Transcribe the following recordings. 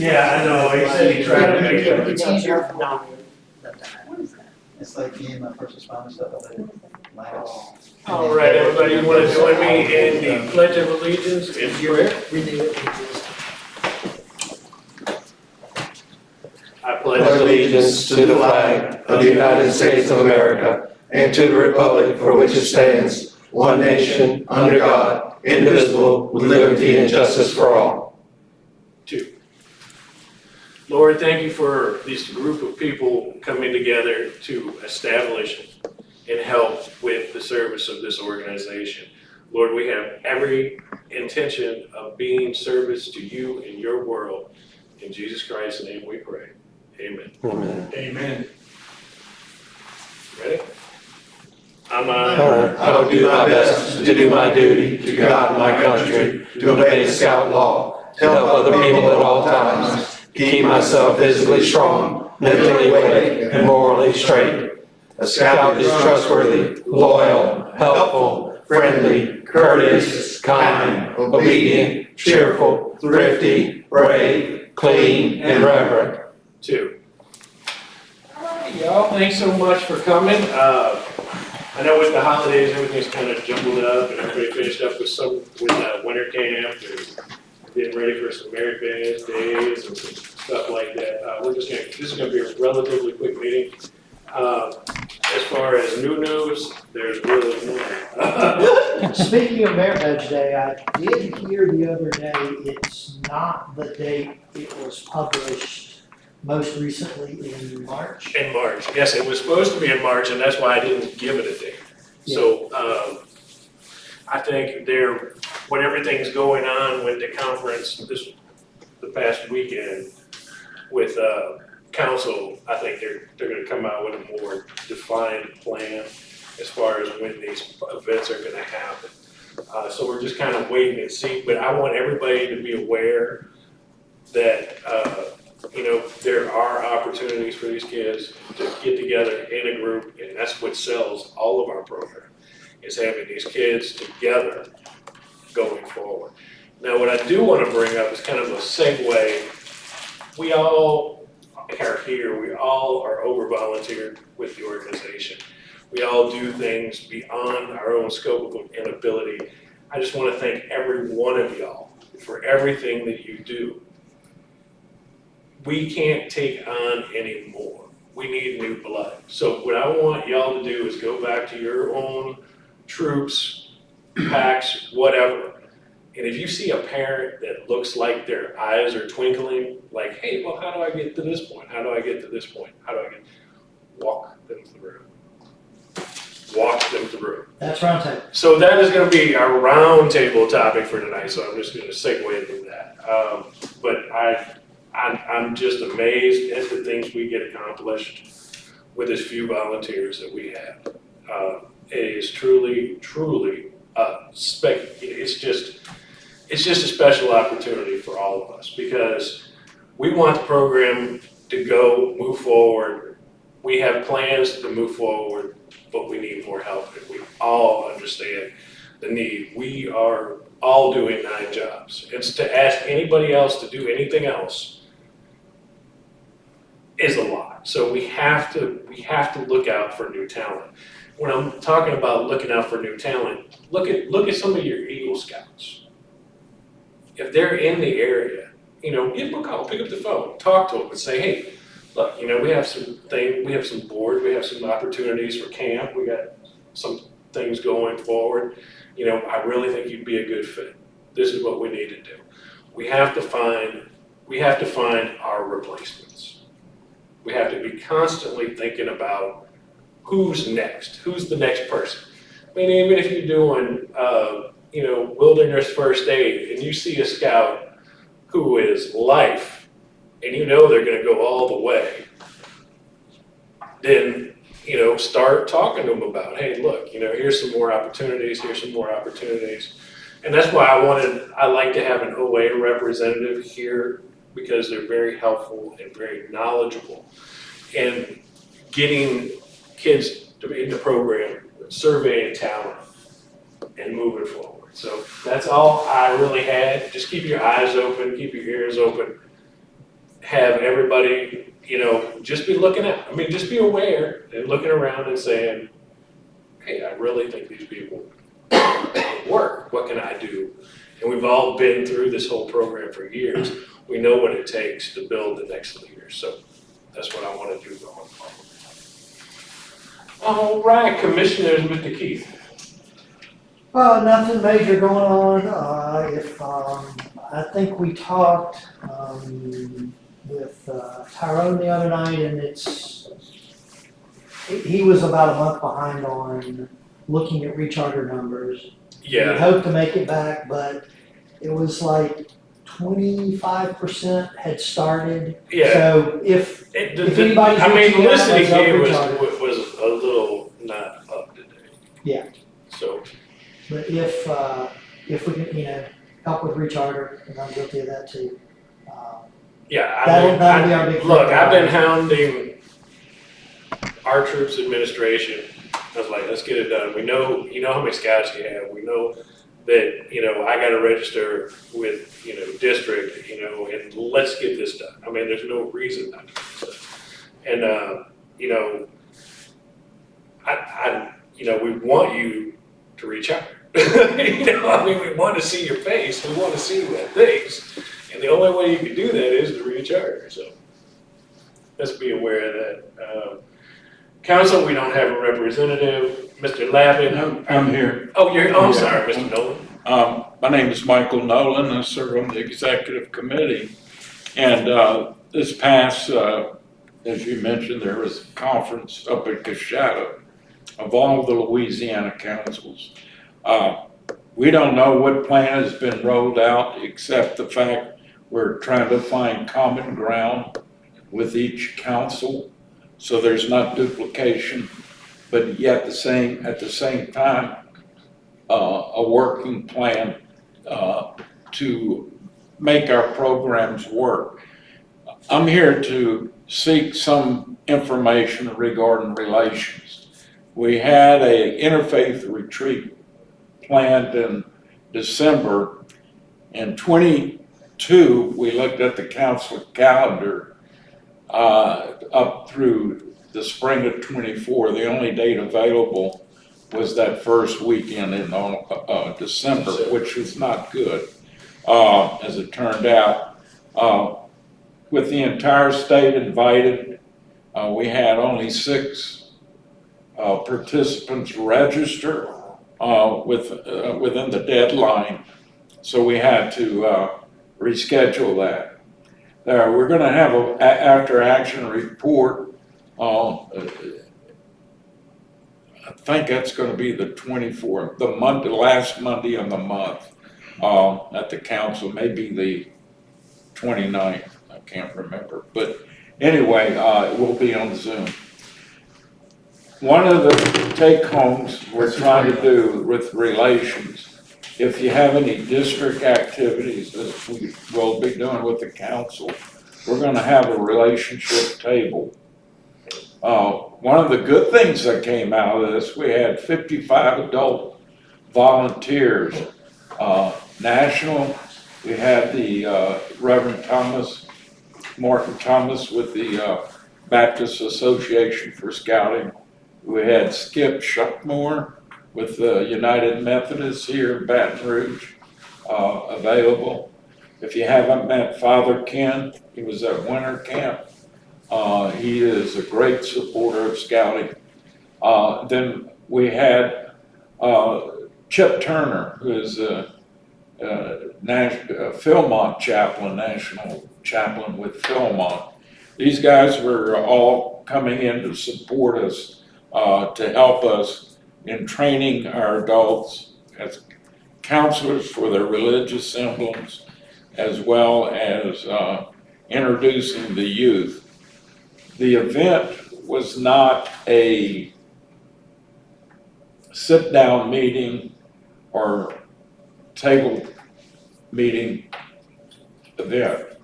Yeah, I know, he said he tried to make it. It's easier for not. It's like me and my first responder stuff, I did last. All right, everybody, you want to join me in the Pledge of Allegiance and prayer? I Pledge allegiance to the flag of the United States of America and to the republic for which it stands, one nation, under God, indivisible, with liberty and justice for all. 2. Lord, thank you for this group of people coming together to establish and help with the service of this organization. Lord, we have every intention of being service to you and your world. In Jesus Christ's name we pray. Amen. Amen. Amen. Ready? I I will do my best to do my duty to God and my country, to obey the Scout law, to help other people at all times, keep myself physically strong, mentally awake, and morally straight. A Scout is trustworthy, loyal, helpful, friendly, courteous, kind, obedient, cheerful, thrifty, brave, clean, and reverent. 2. All right, y'all, thanks so much for coming. I know with the holidays, everything's kind of jumbled up, and everybody finished up with winter camp, and getting ready for some Merry Bands days and some stuff like that. This is gonna be a relatively quick meeting. As far as new news, there's really none. Speaking of Merit Badge Day, I did hear the other day, it's not the date it was published most recently in March. In March, yes, it was supposed to be in March, and that's why I didn't give it a date. So, I think when everything's going on with the conference the past weekend with, council, I think they're gonna come out with a more defined plan as far as when these events are gonna happen. So we're just kind of waiting and see, but I want everybody to be aware that, there are opportunities for these kids to get together in a group, and that's what sells all of our program, is having these kids together going forward. Now, what I do want to bring up is kind of a segue. We all are here, we all are over-volunteered with the organization. We all do things beyond our own scope and ability. I just want to thank every one of y'all for everything that you do. We can't take on any more. We need new blood. So what I want y'all to do is go back to your own troops, packs, whatever. And if you see a parent that looks like their eyes are twinkling, like, hey, well, how do I get to this point? How do I get to this point? Walk them through. Walk them through. That's Roundtable. So that is gonna be our roundtable topic for tonight, so I'm just gonna segue into that. But I'm just amazed at the things we get accomplished with as few volunteers that we have. It is truly, it's just a special opportunity for all of us, because we want the program to move forward. We have plans to move forward, but we need more help, and we all understand the need. We are all doing 9 jobs. It's to ask anybody else to do anything else is a lot. So we have to look out for new talent. When I'm talking about looking out for new talent, look at some of your Eagle Scouts. If they're in the area, give them a call, pick up the phone, talk to them and say, hey, look, we have some boards, we have some opportunities for camp, we got some things going forward. I really think you'd be a good fit. This is what we need to do. We have to find our replacements. We have to be constantly thinking about who's next, who's the next person. I mean, even if you're doing, wilderness first aid, and you see a scout who is life, and they're gonna go all the way, then, start talking to them about, hey, look, here's some more opportunities, And that's why I like to have an OA representative here, because they're very helpful and very knowledgeable in getting kids in the program, surveying talent, and moving forward. So that's all I really had. Just keep your eyes open, keep your ears open. have everybody, just be looking at, just be aware and looking around and saying, hey, I really think these people work. What can I do? And we've all been through this whole program for years. We know what it takes to build the next leader. So that's what I want to do going forward. All right, commissioners, Mr. Keith. Nothing major going on. I think we talked, with Tyrone the other night, and he was about a month behind on looking at Recharter numbers. Yeah. We hoped to make it back, but it was like 25% had started. Yeah. So if anybody's reaching out, the list he that's up gave Recharter. was a little not up to date. Yeah. So, But if we can, help with Recharter, and I'm guilty of that too. yeah, That'll be our big look, thing. I've been hounding our troops administration. I was like, let's get it done. We know, how many scouts you have. We know that, I gotta register with, district, and let's get this done. There's no reason not to do this. And, we want you to reach out. We want to see your face. We want to see that things. And the only way you can do that is to reach out. So let's be aware of that. Council, we don't have a representative. Mr. Lavin. I'm here. Oh, I'm sorry, Mr. Nolan. My name is Michael Nolan. I serve on the executive committee. And this past, as you mentioned, there was a conference up at Coshada of all the Louisiana councils. We don't know what plan has been rolled out, except the fact we're trying to find common ground with each council, so there's not duplication, but yet at the same time, a working plan to make our programs work. I'm here to seek some information regarding relations. We had a interfaith retreat planned in December. In 22, we looked at the council calendar up through the spring of 24. The only date available was that first weekend in December, which was not good, as it turned out. With the entire state invited, we had only 6 participants register within the deadline, so we had to reschedule that. We're going to have an after-action report. I think that's going to be the 24th, the last Monday of the month at the council, maybe the 29th. I can't remember, but anyway, it will be on Zoom. One of the take-homes we're trying to do with relations, if you have any district activities that we will be doing with the council, we're going to have a relationship table. One of the good things that came out of this, we had 55 adult volunteers. National, we had the Reverend Martin Thomas with the Baptist Association for Scouting. We had Skip Shuckmore with the United Methodists here in Baton Rouge available. If you haven't met Father Ken, he was at winter camp. He is a great supporter of scouting. Then we had Chip Turner, who is a Philmont chaplain, national chaplain with Philmont. These guys were all coming in to support us, to help us in training our adults as counselors for their religious emblems, as well as introducing the youth. The event was not a sit-down meeting or table meeting event.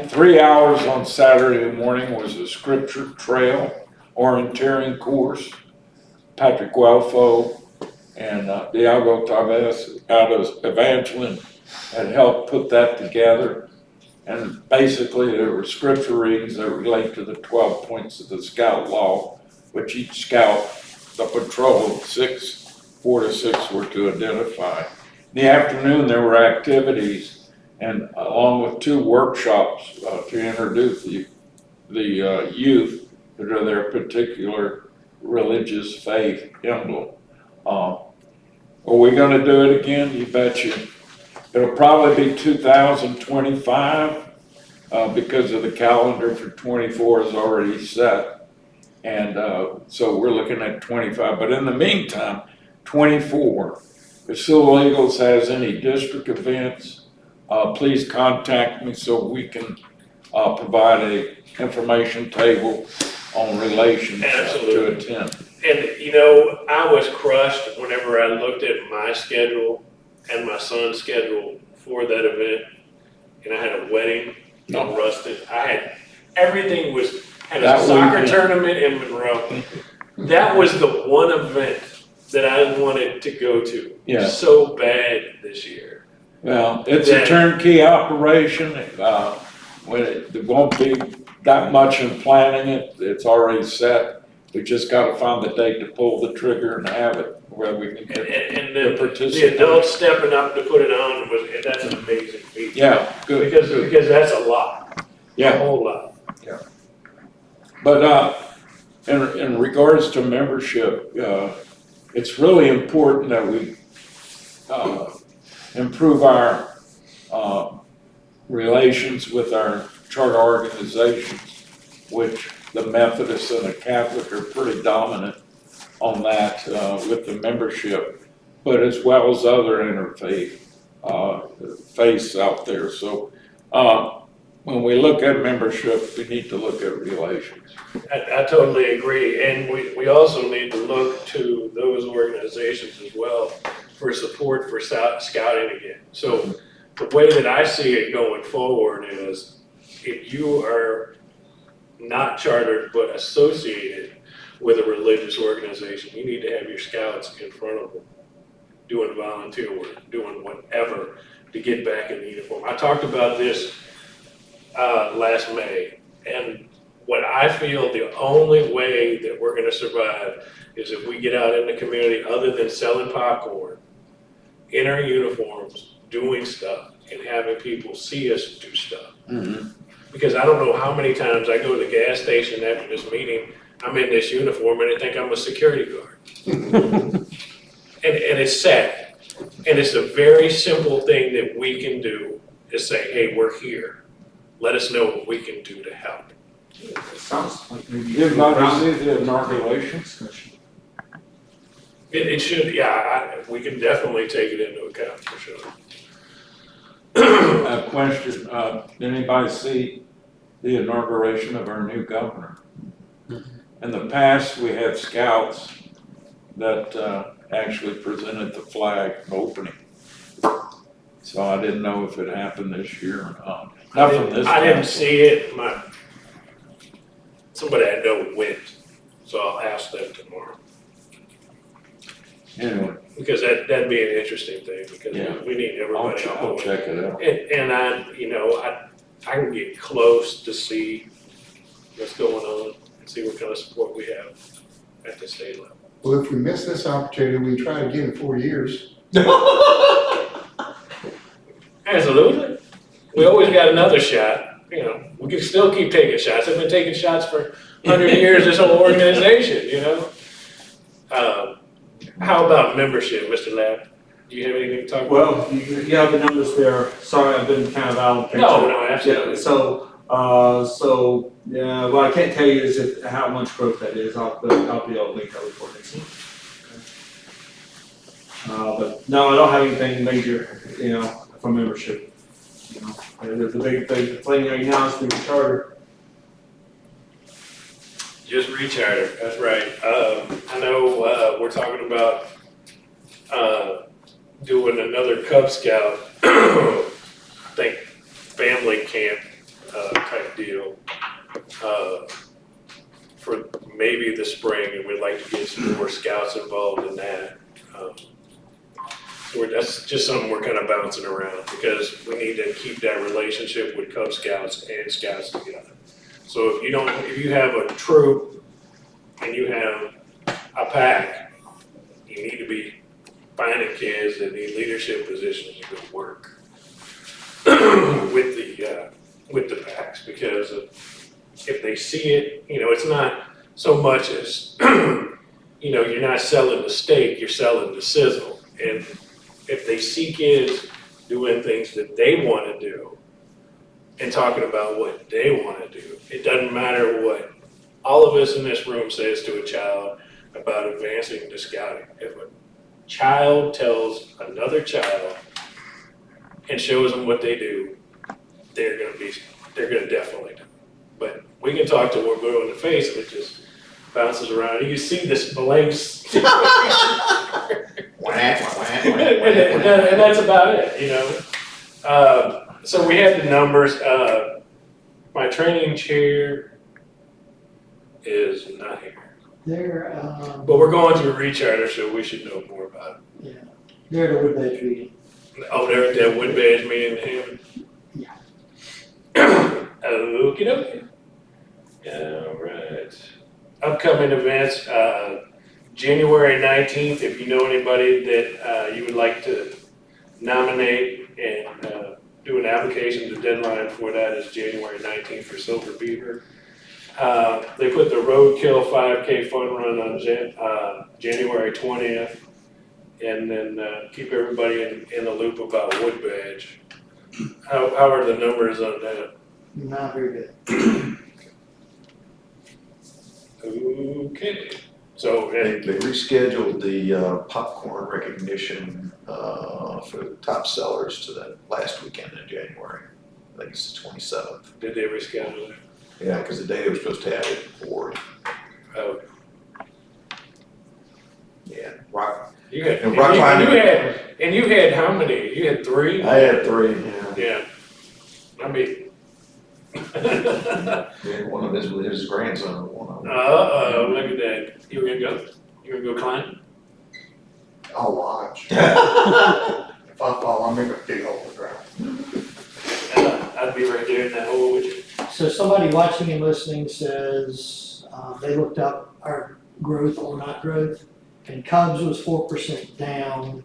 3 hours on Saturday morning was a scripture trail orienteering course. Patrick Guelfo and Diego Tavez out of Evangeline had helped put that together. And basically, there were scripture readings that relate to the 12 points of the scout law, which each scout, the patrol of 4 to 6 were to identify. In the afternoon, there were activities, and along with 2 workshops to introduce the youth to their particular religious faith emblem. Are we gonna do it again? You betcha. It'll probably be 2025 because of the calendar for 24 is already set. And so we're looking at 25. But in the meantime, 24, if Sewell-Eagles has any district events, please contact me so we can provide a information table on relations to attend. And, you know, I was crushed whenever I looked at my schedule and my son's schedule for that event. And I had a wedding in Ruston. I had, everything was, had a That soccer weekend. tournament in Monroe. That was the one event that I wanted to go to Yeah. so bad this year. Well, it's a turnkey operation. There won't be that much in planning it. It's already set. We just gotta find the date to pull the trigger and have it where we can get And the then the participants. adults stepping up to put it on was, and that's an amazing feat. Yeah, good. Because that's a lot, a Yeah, whole lot. but in regards to membership, it's really important that we improve our relations with our charter organizations, which the Methodists and the Catholic are pretty dominant on that with the membership, but as well as other interfaith faiths out there. So when we look at membership, we need to look at relations. I totally agree, and we also need to look to those organizations as well for support for scouting again. So the way that I see it going forward is, if you are not chartered but associated with a religious organization, you need to have your scouts in front of them, doing volunteer work, doing whatever to get back in the uniform. I talked about this last May, and what I feel the only way that we're gonna survive is if we get out in the community, other than selling popcorn, in our uniforms, doing stuff, and having people see us do stuff. Mm-hmm. Because I don't know how many times I go to the gas station after this meeting, I'm in this uniform and they think I'm a security guard. And it's sad. And it's a very simple thing that we can do, is say, hey, we're here. Let us know what we can do to help. It sounds like maybe. Did not see the inauguration? It should, yeah, we can definitely take it into account for sure. A question, did anybody see the inauguration of our new governor? In the past, we had scouts that actually presented the flag opening. So I didn't know if it happened this year or not. Not from this I didn't council. see it, somebody I know went, so I'll ask them tomorrow. Anyway, Because that'd be an interesting thing, because Yeah. we need everybody on I'll board. check it out. And I can get close to see what's going on and see what kind of support we have at the state level. Well, if we miss this opportunity, we try again in 4 years. Absolutely. We always got another shot, we can still keep taking shots. I've been taking shots for 100 years, this whole organization, How about membership, Mr. Lab? Do you have anything to talk about? Well, you have the numbers there. Sorry, I've been kind of out of the picture. No, absolutely. Yeah, so, yeah, what I can't tell you is how much growth that is. I'll be able to link that report next week. But no, I don't have anything major, for membership. The big thing right now is the Recharter. Just Recharter, that's right. I know, we're talking about, doing another Cub Scout, I think, family camp, type deal, for maybe the spring, and we'd like to get some more scouts involved in that. that's just something we're kind of bouncing around, because we need to keep that relationship with Cub Scouts and Scouts together. So if you have a troop and you have a pack, you need to be finding kids that need leadership positions to go work with the packs, because if they see it, it's not so much as, you're not selling the steak, you're selling the sizzle. And if they see kids doing things that they want to do and talking about what they want to do, it doesn't matter what all of us in this room says to a child about advancing to scouting. If a child tells another child and shows them what they do, they're gonna definitely do it. But we can talk to a girl in the face and it just bounces around. You can see this blank. And that's about it, So we have the numbers. My training chair is not here. But we're going through Recharter, so we should know more about it. They're at a wood badge meeting. Oh, they're at that wood badge meeting in Hammond? Yeah. Okey dokey. All right. Upcoming events, January 19th, if you know anybody that you would like to nominate and do an application, the deadline for that is January 19th for Silver Beaver. They put the Roadkill 5K fun run on January 20th, and then keep everybody in the loop about Wood Badge. How are the numbers on that? Not very good. Okay, so They rescheduled the popcorn recognition for the top sellers to the last weekend in January. I think it's the 27th. did they reschedule it? Yeah, because the day they were supposed to have it before. Oh, Yeah, Rock. you had, And rock climbing. you had how many? You had 3? I had 3. Yeah. Yeah. I mean. Yeah, one of his grandson. One of them. Look at that. You were gonna go? You were gonna go climb? I'll watch. If I fall, I'll make a big hole in the ground. I'd be right there in that hole with you. So somebody watching and listening says, they looked up our growth or not growth, and Cubs was 4% down,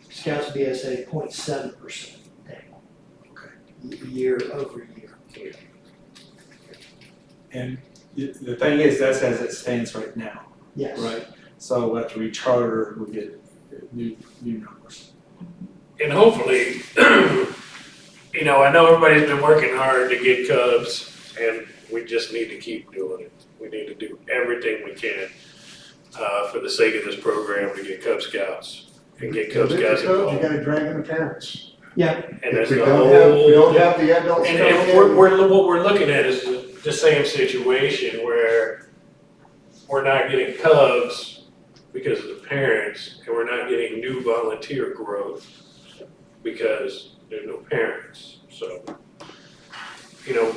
Scouts BSA 0.7% down. Year over year. And the thing is, that's as it stands right now, Yes. right? So after we charter, we'll get new numbers. And hopefully, I know everybody's been working hard to get Cubs, and we just need to keep doing it. We need to do everything we can for the sake of this program to get Cub Scouts and get Cub Scouts You involved. gotta drag in the parents. Yeah, And that's If the we don't whole. have the adults. And coming in, what we're looking at is the same situation where we're not getting Cubs because of the parents, and we're not getting new volunteer growth because there's no parents. So,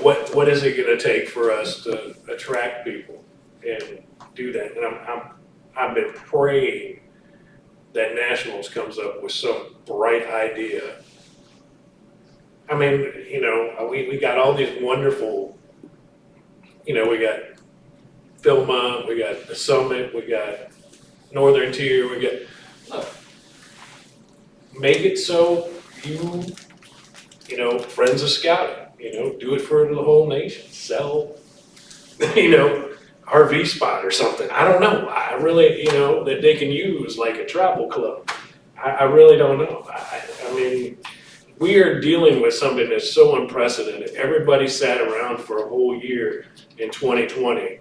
what is it gonna take for us to attract people and do that? And I've been praying that Nationals comes up with some bright idea. I mean, we got all these wonderful, we got Philmont, we got the Summit, we got Northern Tier, we got, look, make it so Friends of Scouting, do it for the whole nation, sell, RV spot or something. I don't know. I really, that they can use like a travel club. I really don't know. I mean, we are dealing with something that's so unprecedented. Everybody sat around for a whole year in 2020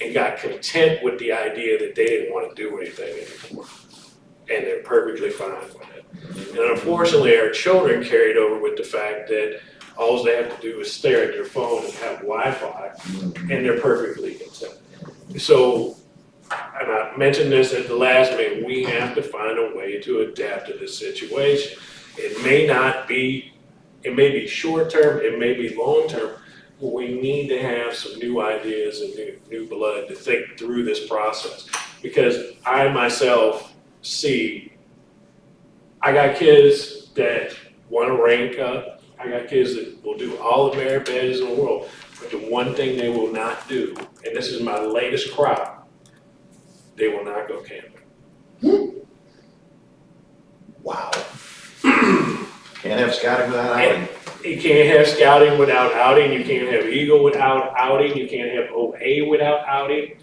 and got content with the idea that they didn't want to do anything anymore. And they're perfectly fine with it. And unfortunately, our children carried over with the fact that all they have to do is stare at their phone and have Wi-Fi, and they're perfectly content. So, and I mentioned this at the last meeting, we have to find a way to adapt to this situation. It may be short-term, it may be long-term, but we need to have some new ideas and new blood to think through this process. Because I myself see, I got kids that wanna rank up, I got kids that will do all the merit badges in the world, but the one thing they will not do, and this is my latest crop, they will not go camping. Wow. Can't have scouting without outing. You can't have scouting without outing, you can't have Eagle without outing, you can't have OA without outing.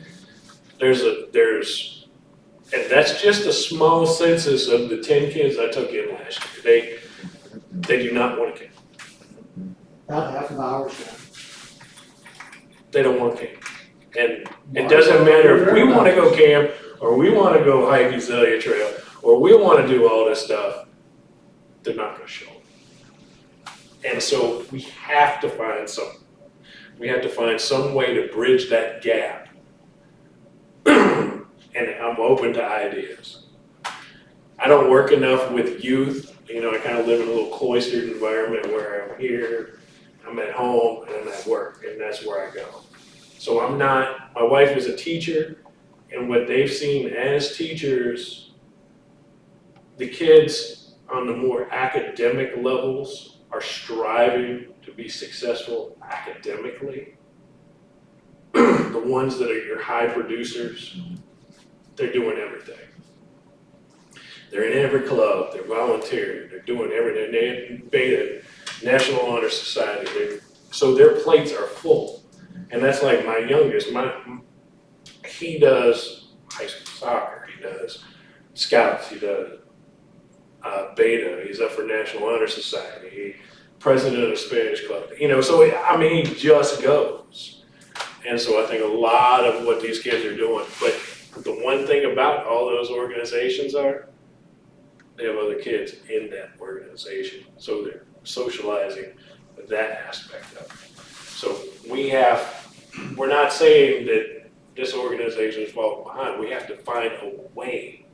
And that's just a small census of the 10 kids I took in last year. They do not want to camp. About half of ours done. They don't want to camp. And it doesn't matter if we want to go camp, or we want to go hike Azalea Trail, or we want to do all this stuff, they're not going to show up. And so we have to find something. We have to find some way to bridge that gap. And I'm open to ideas. I don't work enough with youth. You know, I kind of live in a little cloistered environment where I'm here, I'm at home, and I'm at work, and that's where I go. So my wife is a teacher, and what they've seen as teachers, the kids on the more academic levels are striving to be successful academically. The ones that are your high producers, they're doing everything. They're in every club, they're volunteering, they're doing everything. They're in Beta, National Honor Society. So their plates are full. And that's like my youngest, he does high school soccer, he does scouts, he does Beta, he's up for National Honor Society, president of the Spanish club. You know, so he just goes. And so I think a lot of what these kids are doing, but the one thing about all those organizations are, they have other kids in that organization, so they're socializing that aspect of it. So we're not saying that this organization is falling behind, we have to find a way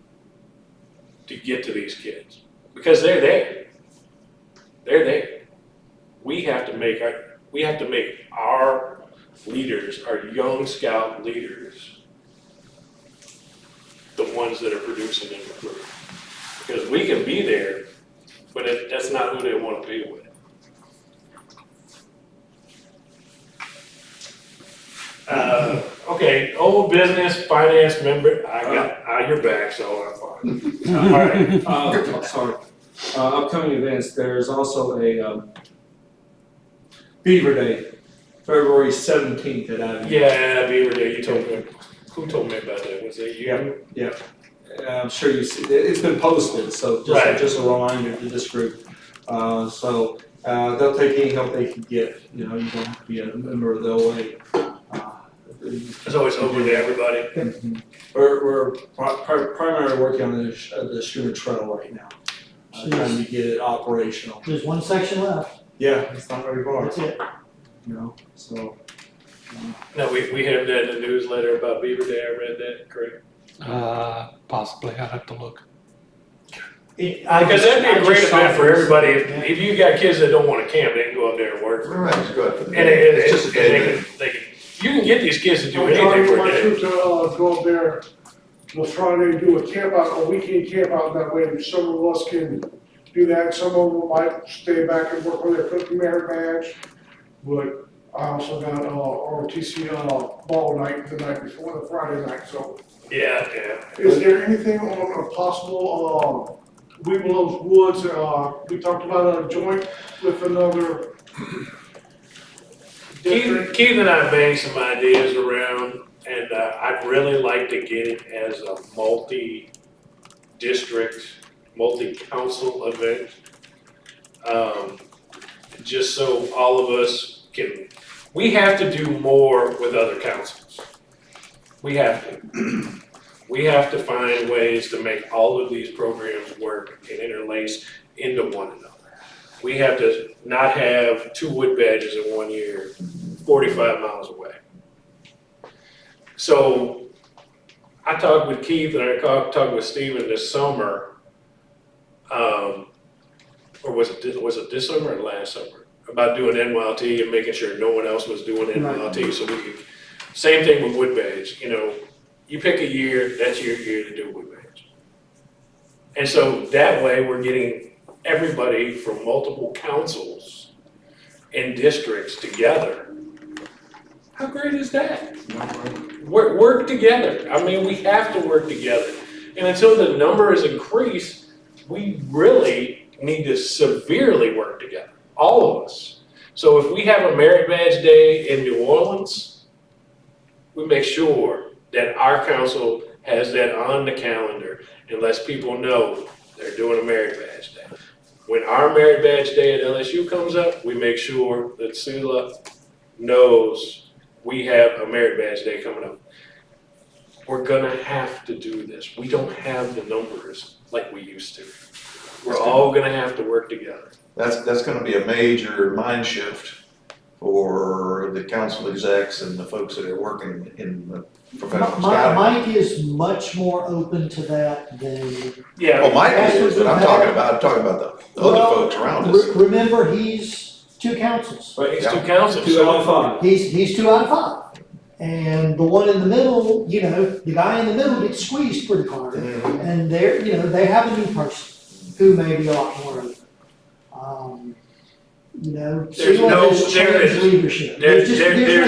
to get to these kids, because they're there. They're there. We have to make our leaders, our young scout leaders, the ones that are producing and recruiting. Because we can be there, but that's not who they want to be with. Okay, old business, finance member, I got your back, so I'm fine. All right, sorry. Upcoming events, there's also a Beaver Day, February 17th at Avenue. Yeah, Beaver Day, you told me. Who told me about that? Was it you? Yeah. I'm sure you see, it's been posted, so Right. just a reminder to this group. They'll take any help they can get, you know, you don't have to be a member of the OA. It's always open to everybody. We're primarily working on the Schooner Trail right now, trying to get it operational. There's one section left, Yeah, it's not very far, that's it. you know, so. No, we have that in the newsletter about Beaver Day, I read that, correct? Possibly, I'd have to look. Because that'd be a great event for everybody, if you got kids that don't wanna camp, they can go up there and work. Right, it's good. And It's just a day. you can get these kids to do I'm anything trying to for get a my day. troops to go up there, we'll try to do a camp out, a weekend camp out that way, and some of us can do that, some of them might stay back and work on their cookie merit badge. But I also got, ROTC, ball night the night before, the Friday night, so. Yeah. Is there anything on a possible, Weeblos Woods, we talked about a joint with another district? Keith and I banged some ideas around, and I'd really like to get it as a multi-district, multi-council event. Just so all of us we have to do more with other councils. We have to. We have to find ways to make all of these programs work and interlace into one another. We have to not have 2 wood badges in 1 year, 45 miles away. So I talked with Keith and I talked with Steven this summer, or was it this summer or last summer, about doing NYLT and making sure no one else was doing NYLT, so we could, same thing with wood badge, you know, you pick a year, that's your year to do wood badge. And so that way, we're getting everybody from multiple councils and districts together. How great is that? Work together. I mean, we have to work together. And until the number is increased, we really need to severely work together, all of us. So if we have a merit badge day in New Orleans, we make sure that our council has that on the calendar and lets people know they're doing a merit badge day. When our merit badge day at LSU comes up, we make sure that SULA knows we have a merit badge day coming up. We're gonna have to do this. We don't have the numbers like we used to. We're all gonna have to work together. That's gonna be a major mind shift for the council execs and the folks that are working in the professional scouting. Mike is much more open to that than. Yeah. Well, Mike is, but I'm talking about the other folks around us. Remember, he's 2 councils. But it's 2 councils. 2 out of 5. He's 2 out of 5. And the one in the middle, you know, the guy in the middle gets squeezed pretty hard. Mhm. And they're, you know, they have a new person who may be a lot more open. You know, There's no- has there changed is- leadership. There's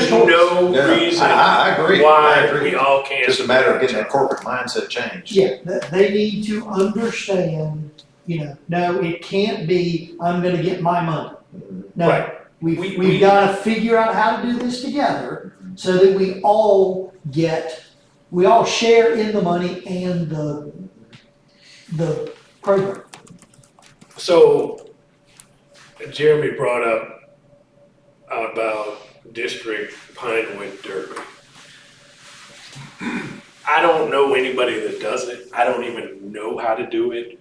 choice. no Yeah, reason I agree, I why agree. we all can't. Just a matter of getting that corporate mindset changed. Yeah, they need to understand, you know, no, it can't be, I'm gonna get my money. No, Right. we've gotta figure out how to do this together so that we all share in the money and the program. So Jeremy brought up about District Pinewood Derby. I don't know anybody that does it. I don't even know how to do it.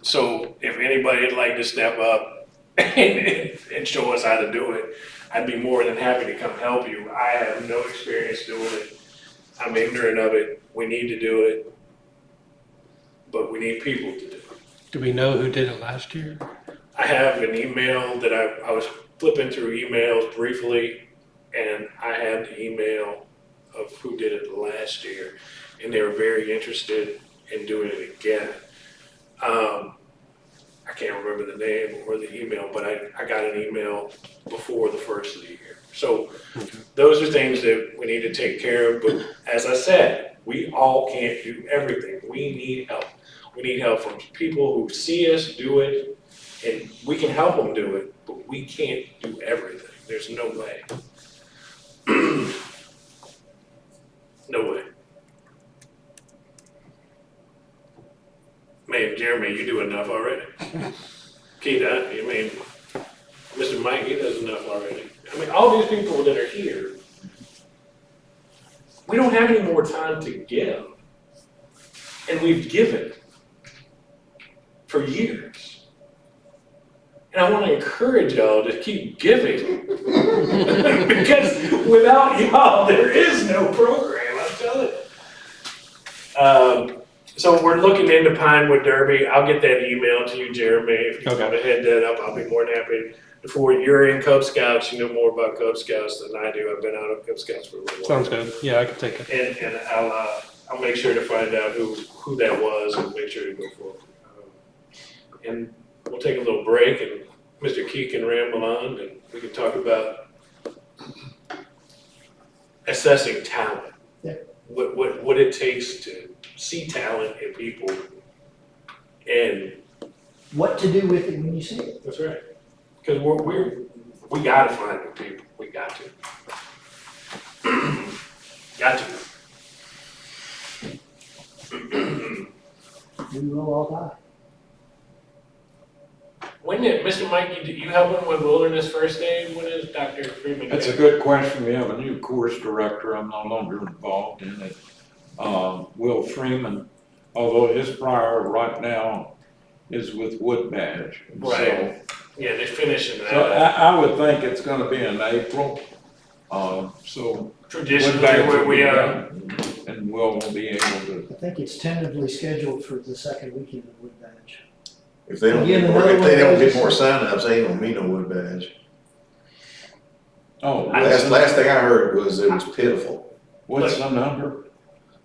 So if anybody'd like to step up and show us how to do it, I'd be more than happy to come help you. I have no experience doing it. I'm ignorant of it. We need to do it, but we need people to do it. Do we know who did it last year? I have an email that I was flipping through emails briefly, and I have the email of who did it last year, and they were very interested in doing it again. I can't remember the name or the email, but I got an email before the first of the year. So those are things that we need to take care of, but as I said, we all can't do everything. We need help. We need help from people who see us do it, and we can help them do it, but we can't do everything. There's no way. No way. Man, Jeremy, you do enough already. Keith, I mean, Mr. Mike, he does enough already. I mean, all these people that are here, we don't have any more time to give. And we've given for years. And I want to encourage y'all to keep giving. Because without y'all, there is no program, I'm telling you. So we're looking into Pinewood Derby. I'll get that email to you, Jeremy. If you want to head that up, I'll be more than happy. Before you're in Cub Scouts, you know more about Cub Scouts than I do. I've been out of Cub Scouts for a little while. Sounds good. Yeah, I can take it. And I'll make sure to find out who that was and make sure to go forward. And we'll take a little break and Mr. Key can ramble on and we can talk about assessing talent. Yeah. What it takes to see talent in people and. What to do with it when you see it. That's right. Because we gotta find the people. We got to. Got to. We will all die. When did, Mr. Mike, you helping with Wilderness First Aid? When is Dr. Freeman? That's a good question. We have a new course director. I'm no longer involved in it. Will Freeman, although his prior right now is with Wood Badge. Right. Yeah, they're finishing that. So I would think it's gonna be in April. So Traditionally, Wood Badge where will we be are. done, and we'll be able to. I think it's tentatively scheduled for the second weekend of Wood Badge. If they don't Again, get more, another if they one don't of get those- more signups, they ain't gonna be no Wood Badge. Oh, Last thing I heard was it was pitiful. what's the number?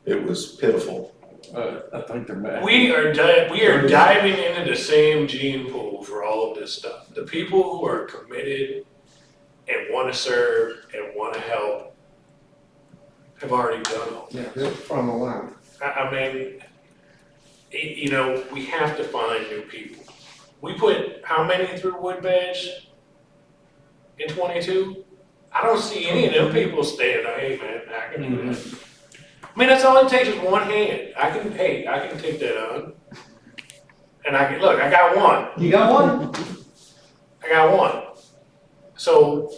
It was pitiful. I think they're mad. We are diving into the same gene pool for all of this stuff. The people who are committed and want to serve and want to help have already done all. Yeah, built from the line. I mean, you know, we have to find new people. We put how many through Wood Badge in 22? I don't see any of them people staying, hey man, I can do that. I mean, that's all it takes is one hand. I can take that on. And I can, look, I got one. You got one? I got one. So,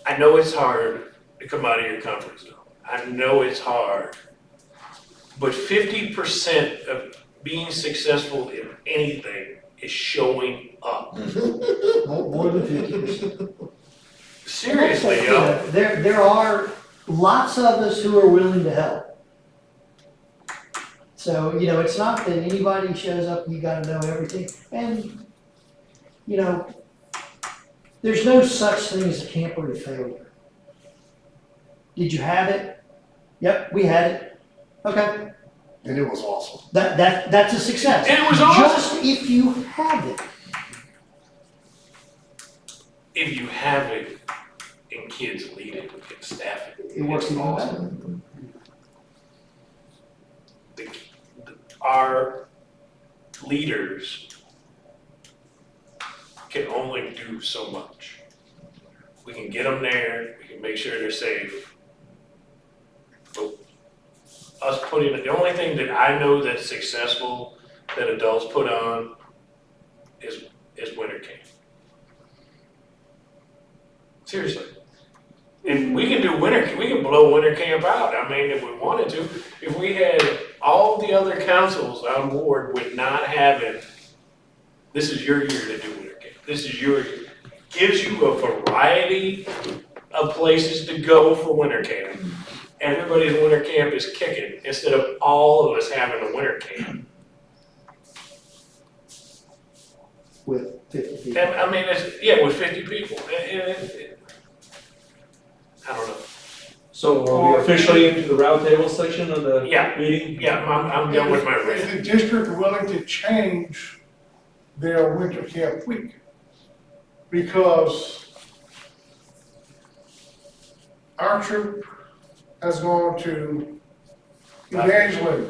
I know it's hard to come out of your comfort zone. I know it's hard. But 50% of being successful in anything is showing up. More than 50%. Seriously, yo. There are lots of us who are willing to help. So, you know, it's not that anybody shows up, you gotta know everything. And, you know, there's no such thing as a camper to failure. Did you have it? Yep, we had it. Okay, And it was awesome. that's a success. And it was awesome. Just if you have it. If you have it and kids lead it and staff it, It works it's even awesome. Our leaders can only do so much. We can get them there, we can make sure they're safe. But us putting, the only thing that I know that's successful that adults put on is winter camp. Seriously. And we can do we can blow winter camp out, I mean, if we wanted to. If we had all the other councils on board with not having, this is your year to do winter camp. This is your year. Gives you a variety of places to go for winter camp. Everybody's winter camp is kicking, instead of all of us having a winter camp. With 50 people. And, I mean, with 50 people. I don't know. So are we officially into the roundtable section of the Yeah. meeting? Yeah, I'm done with my rant. Is the district willing to change their winter camp week? Because our troop has gone to Evangeline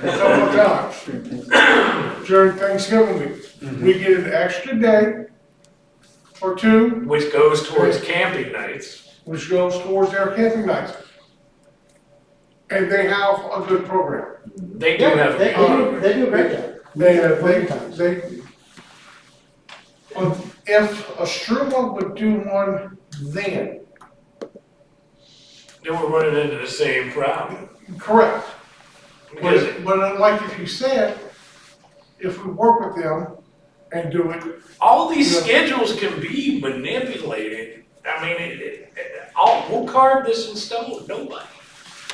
a couple of times during Thanksgiving week. We get an extra day or two, Which goes towards camping nights. which goes towards their camping nights. And they have a good program. They do have They do a great job. They have, Plenty of times. if a Struma would do one then, Then we're running into the same problem. correct. Because But like if you said, if we work with them and do it, all these schedules can be manipulated. I mean, we'll carve this in stone, nobody.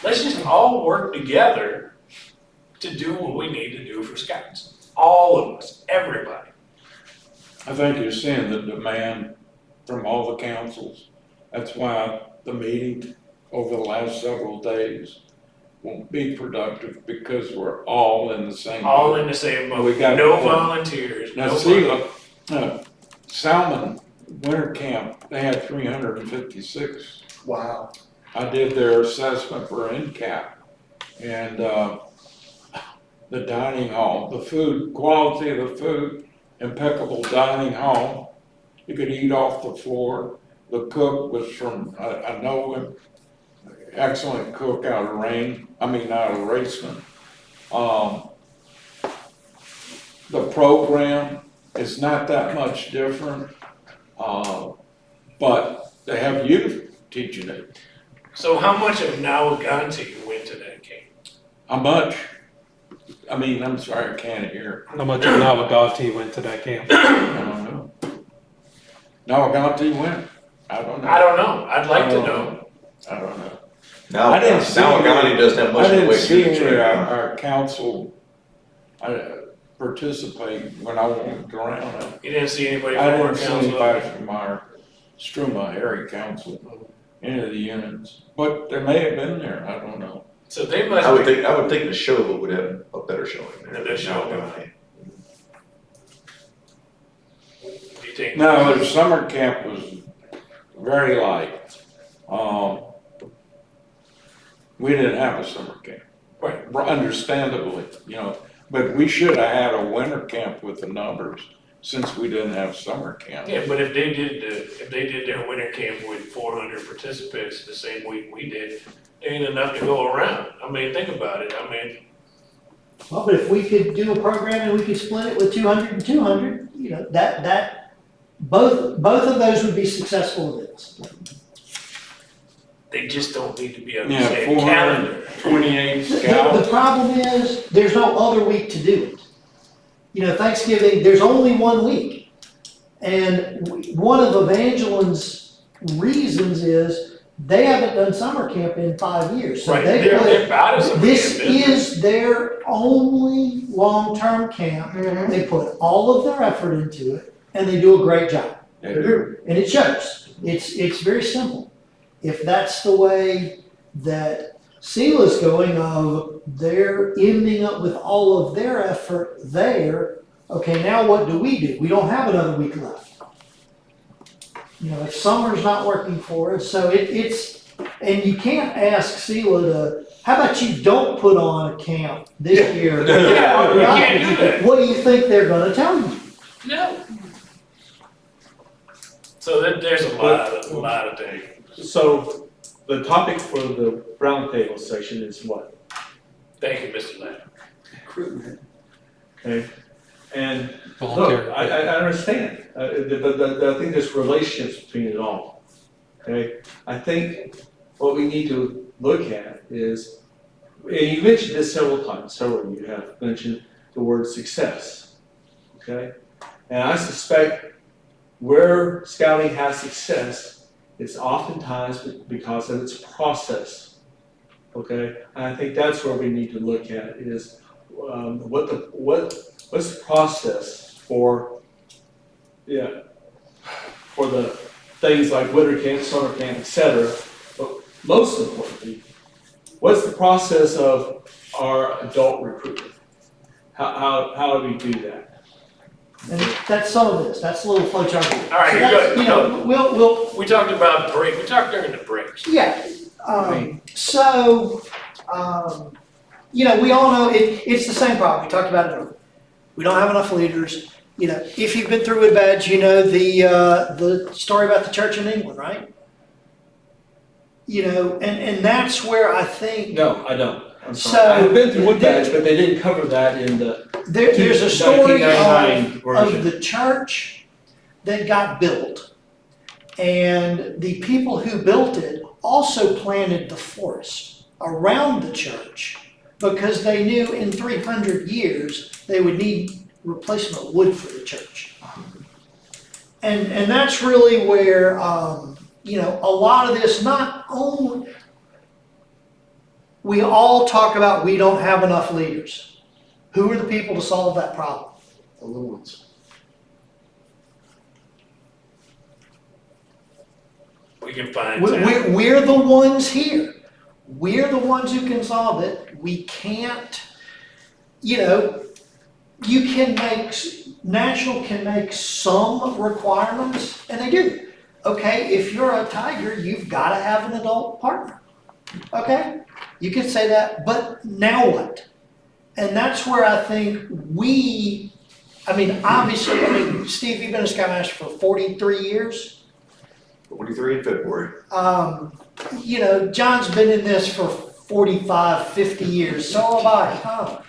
Let's just all work together to do what we need to do for Scouts. All of us, everybody. I think you're seeing the demand from all the councils. That's why the meeting over the last several days won't be productive, because we're all in the same All boat. in the same We boat. got No it. volunteers, Now, no see, money. Salmon Winter Camp, they had 356. Wow. I did their assessment for NCAP, and the dining hall, the food, quality of the food, impeccable dining hall. You could eat off the floor. The cook was from, I know him, excellent cook out of Raceman. The program is not that much different, but they have youth teaching it. So how much of Nawaganti went to that camp? How much? I'm sorry, I can't hear. How much of Navagati went to that camp? I don't know. Nawaganti went? I don't know. I don't know. I'd like to know. I don't know. Now, I didn't see Nalagani doesn't have much I of a didn't way see to any of change. our council participate when I walked around. You didn't see anybody I from our didn't see council? anybody from our Struma area council, any of the units, but they may have been there, I don't know. So they must I would be, think the show would have a better showing there. The Neshoba. do you think? No, the summer camp was very light. We didn't have a summer camp. Right. Understandably, but we should have had a winter camp with the numbers since we didn't have summer camp. Yeah, but if they did their winter camp with 400 participants the same week we did, there ain't enough to go around. I mean, think about it. I mean, Well, but if we could do a program and we could split it with 200 and 200, both of those would be successful events. they just don't need to be on the Yeah, same calendar. 428 The scouts. problem is, there's no other week to do it. Thanksgiving, there's only 1 week. And one of Evangeline's reasons is they haven't done summer camp in 5 years. So Right, they they're put, about as a this business. is their only long-term camp. They put all of their effort into it and they do a great job. They do. And it shows. It's very simple. If that's the way that Sewell-Eagle's going, they're ending up with all of their effort there, okay, now what do? We don't have another week left. If summer's not working for us, so and you can't ask Sewell how about you don't put on a camp this year? Yeah, you can't do that. What do you think they're gonna tell you? No. So there's a lot of things. So the topic for the roundtable session is what? Thank you, Mr. Lamb. Recruitment. Okay, and look, I understand, I think there's relationships between it all. Okay, I think what we need to look at is, and you mentioned this several times, several of you have mentioned the word success. Okay, and I suspect where scouting has success, it's oftentimes because of its process. Okay, and I think that's where we need to look at is what's the process for the things like winter camp, summer camp, etc. But most importantly, what's the process of our adult recruitment? How do we do that? And that's some of this, that's a little flow chart. All right, you're good. We'll, We talked about break. We talked during the breaks. yeah, we all know it's the same problem, we talked about it earlier. We don't have enough leaders, if you've been through Wood Badge, you know the story about the church in England, right? And that's where I think, No, I don't. I'm So, sorry. I've been through Wood Badge, but they didn't cover that in the there's a story 1999 version. of the church that got built. And the people who built it also planted the forest around the church because they knew in 300 years they would need replacement wood for the church. And that's really where, a lot of this, not only, we all talk about we don't have enough leaders. Who are the people to solve that problem? The little ones. We can find We're the ones here. We're the ones who can solve it. We can't, National can make some requirements, and they do. Okay, if you're a Tiger, you've got to have an adult partner. Okay, you can say that, but now what? And that's where I think obviously, Steve, you've been a Scoutmaster for 43 years. 43 in February. John's been in this for 45, 50 years, so have I.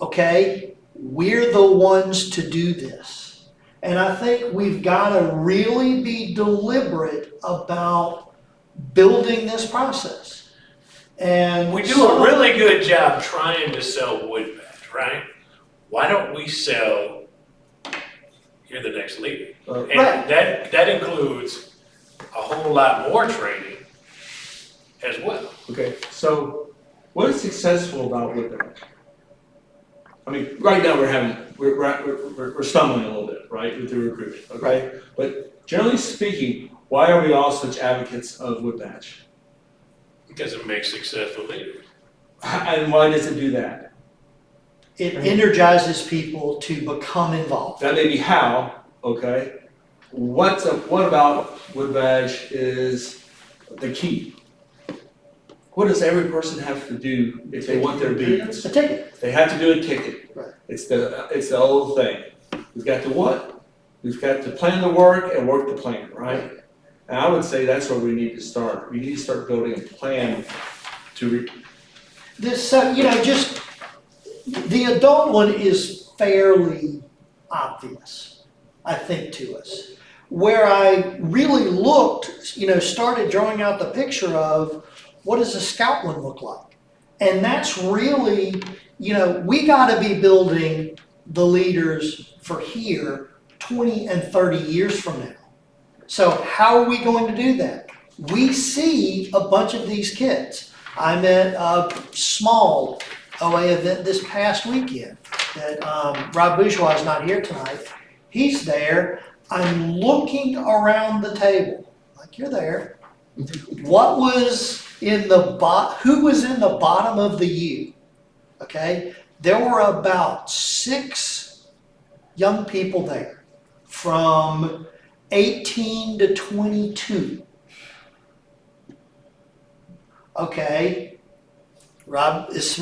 Okay, we're the ones to do this. And I think we've got to really be deliberate about building this process. And We do a really good job trying to sell Wood Badge, right? Why don't we sell, you're the next leader? And Right. that includes a whole lot more training as well. Okay, so what is successful about Wood Badge? Right now we're stumbling a little bit, right, with the recruitment, okay? But generally speaking, why are we all such advocates of Wood Badge? Because it makes successful leaders. And why does it do that? It energizes people to become involved. That may be how, okay? What about Wood Badge is the key? What does every person have to do if they want their beat? It's a ticket. They have to do a ticket. Right. It's the old thing. We've got to what? We've got to plan the work and work the plan, right? And I would say that's where we need to start. We need to start building a plan to So, just, the adult one is fairly obvious, I think, to us. Where I really looked, started drawing out the picture of what does a scout one look like? And that's really, we gotta be building the leaders for here 20 and 30 years from now. So how are we going to do that? We see a bunch of these kids. I'm at a small OA event this past weekend that Rob Bourgeois is not here tonight. He's there. I'm looking around the table, like you're there. What was in who was in the bottom of the U? Okay, there were about 6 young people there from 18 to 22. Okay, Rob is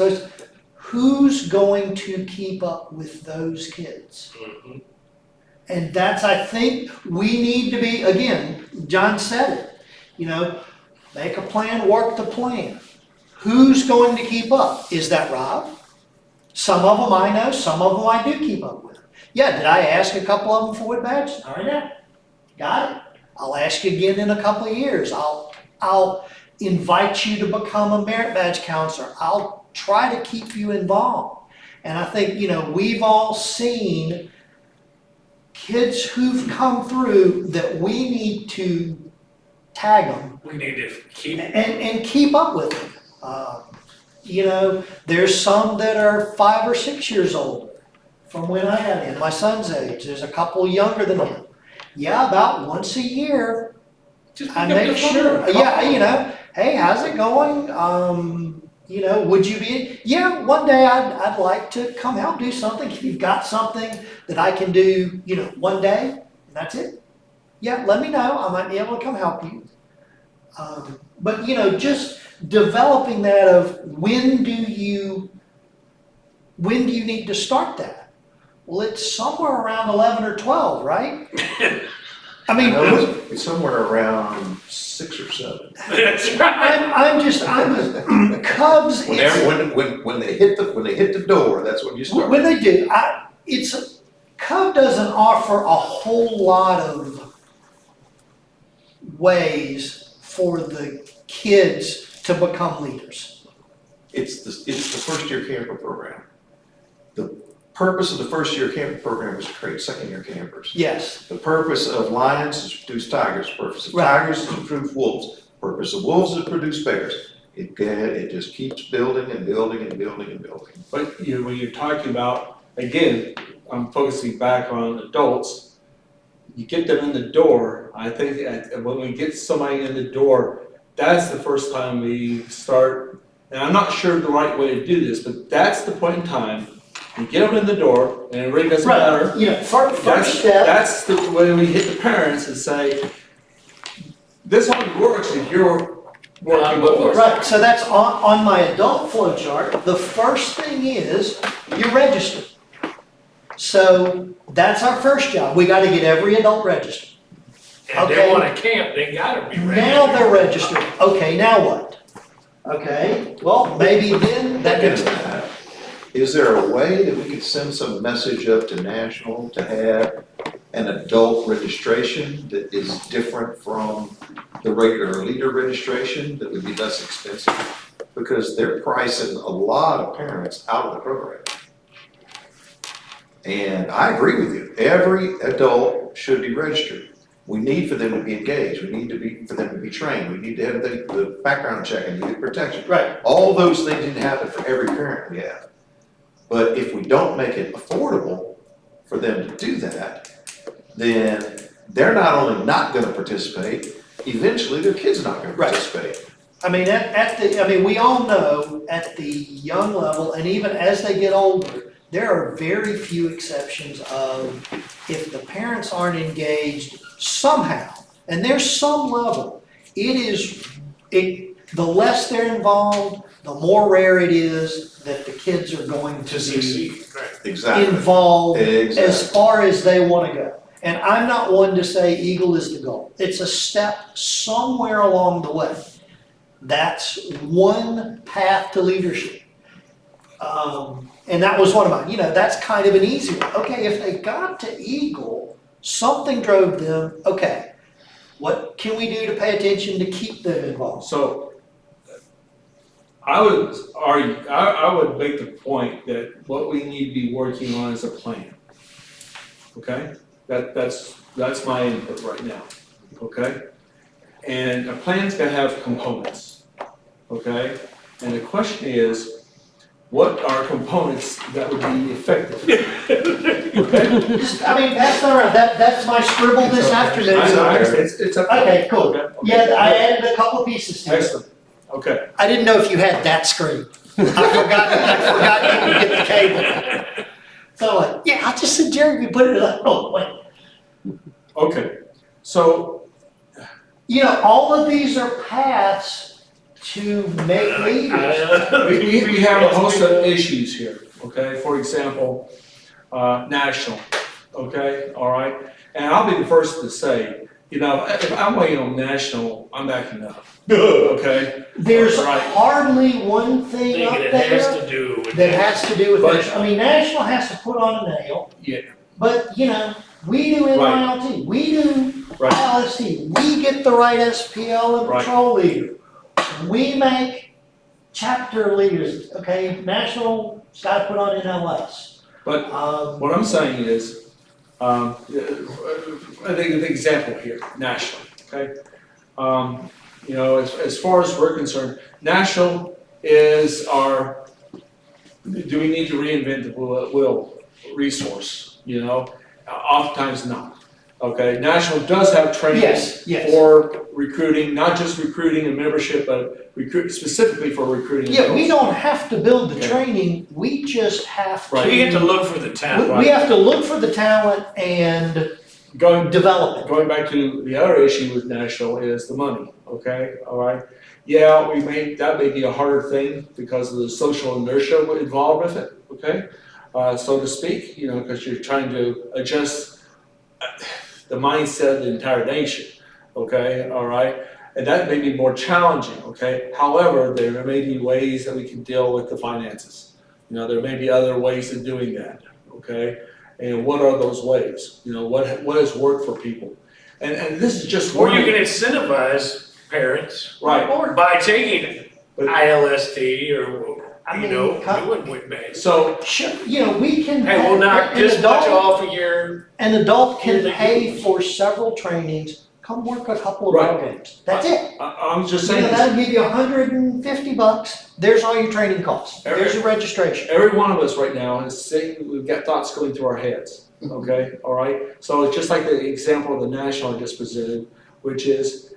who's going to keep up with those kids? Mhm. And that's, I think, we need to be, again, John said it, make a plan, work the plan. Who's going to keep up? Is that Rob? Some of them I know, some of them I do keep up with. Yeah, did I ask a couple of them for Wood Badge? All right, now, got it. I'll ask you again in a couple of years. I'll invite you to become a merit badge counselor. I'll try to keep you involved. And I think, we've all seen kids who've come through that we need to tag them We need to keep, and keep up with them. There's some that are 5 or 6 years older from when I got in, my son's age. There's a couple younger than him. Yeah, about once a year, just I pick up make the phone. sure, hey, how's it going? Would you be, one day I'd like to come help do something. If you've got something that I can do, one day, and that's it. Yeah, let me know. I might be able to come help you. But, just developing that of when do you need to start that? Well, it's somewhere around 11 or 12, right? I mean, It's somewhere around 6 or 7. That's right. I'm Cubs. When they hit the door, that's when you start. When they do, Cub doesn't offer a whole lot of ways for the kids to become leaders. It's the first year camper program. The purpose of the first year camper program is to create second year campers. Yes. The purpose of lions is to produce tigers. The purpose of Right. tigers is to produce wolves. The purpose of wolves is to produce bears. It just keeps building and building and building and building. But when you're talking about, again, I'm focusing back on adults, you get them in the door. I think when we get somebody in the door, that's the first time we start, and I'm not sure the right way to do this, but that's the point in time, you get them in the door, and it really doesn't matter. First step. That's the way we hit the parents and say, this only works if you're working with us. Right, so that's on my adult flow chart. The first thing is you register. So that's our first job. We gotta get every adult registered. And they want to camp, they gotta be ready. Now they're registered. Okay, now what? Okay, well, maybe then that gets, Is there a way that we could send some message up to national to have an adult registration that is different from the regular leader registration that would be less expensive? Because they're pricing a lot of parents out of the program. And I agree with you, every adult should be registered. We need for them to be engaged, we need for them to be trained, we need to have the background check and the protection. right, All those things need to happen for every parent we have. But if we don't make it affordable for them to do that, then they're not only not gonna participate, eventually their kid's not gonna Right. participate. I mean, we all know at the young level, and even as they get older, there are very few exceptions of if the parents aren't engaged somehow, and there's some level, the less they're involved, the more rare it is that the kids are going to To be succeed, right. Exactly. involved as Exactly. far as they want to go. And I'm not one to say Eagle is the goal. It's a step somewhere along the way. That's one path to leadership. And that was one of mine. That's kind of an easy one. Okay, if they got to Eagle, something drove them. Okay, what can we do to pay attention to keep them involved? So I would argue, I would make the point that what we need to be working on is a plan. Okay? That's my input right now. Okay? And a plan's gonna have components. Okay? And the question is, what are components that would be effective? Okay? Pass that around. That's my scribble this afternoon. I understand. It's up. Okay, cool. Okay. Yeah, I added a couple pieces to it. Excellent. Okay. I didn't know if you had that screen. I forgot you could get the cable. So I'm like, yeah, I just said Jerry, we put it up. Oh, wait. Okay. So All of these are paths to make leaders. we have a host of issues here, okay? For example, national, okay, all right? And I'll be the first to say, if I'm waiting on national, I'm backing up, okay? There's Right. hardly one thing up It has there to do with that has to do with But- national. National has to put on a nail. Yeah. But, we do NILT, we do Right. ILST, we get the right SPL and Right. patrol leader. We make chapter leaders, okay, national's gotta put on NLS. But what I'm saying is, I think the example here, national, okay? As far as we're concerned, national is do we need to reinvent the wheel resource, Oftentimes not, okay? National does have training Yes. for recruiting, not just recruiting and membership, but specifically for recruiting. Yeah, we adults. don't have to build the Okay. training, we just have to. Right. We get to look for the talent. We have to look for the talent and Going develop it. Going back to the other issue with national is the money, okay, all right? Yeah, that may be a harder thing because of the social inertia involved with it, okay? So to speak, because you're trying to adjust the mindset of the entire nation, okay, all right? And that may be more challenging, okay? However, there may be ways that we can deal with the finances. There may be other ways of doing that, okay? And what are those ways? What has worked for people? And this is just Or one. you can incentivize parents. Right. Or by taking But- ILST or, I doing mean, with banks. So, Sure, we can. Hey, we'll knock an this much adult- off of your, An adult can Yearly pay dues. for several trainings, come work a couple of Right. ball games. That's it. I'm just saying, this. That'll give you $150. There's all your training costs. There's your registration. Every one of us right now is saying, we've got thoughts going through our heads, okay, all right? So it's just like the example of the national I just presented, which is,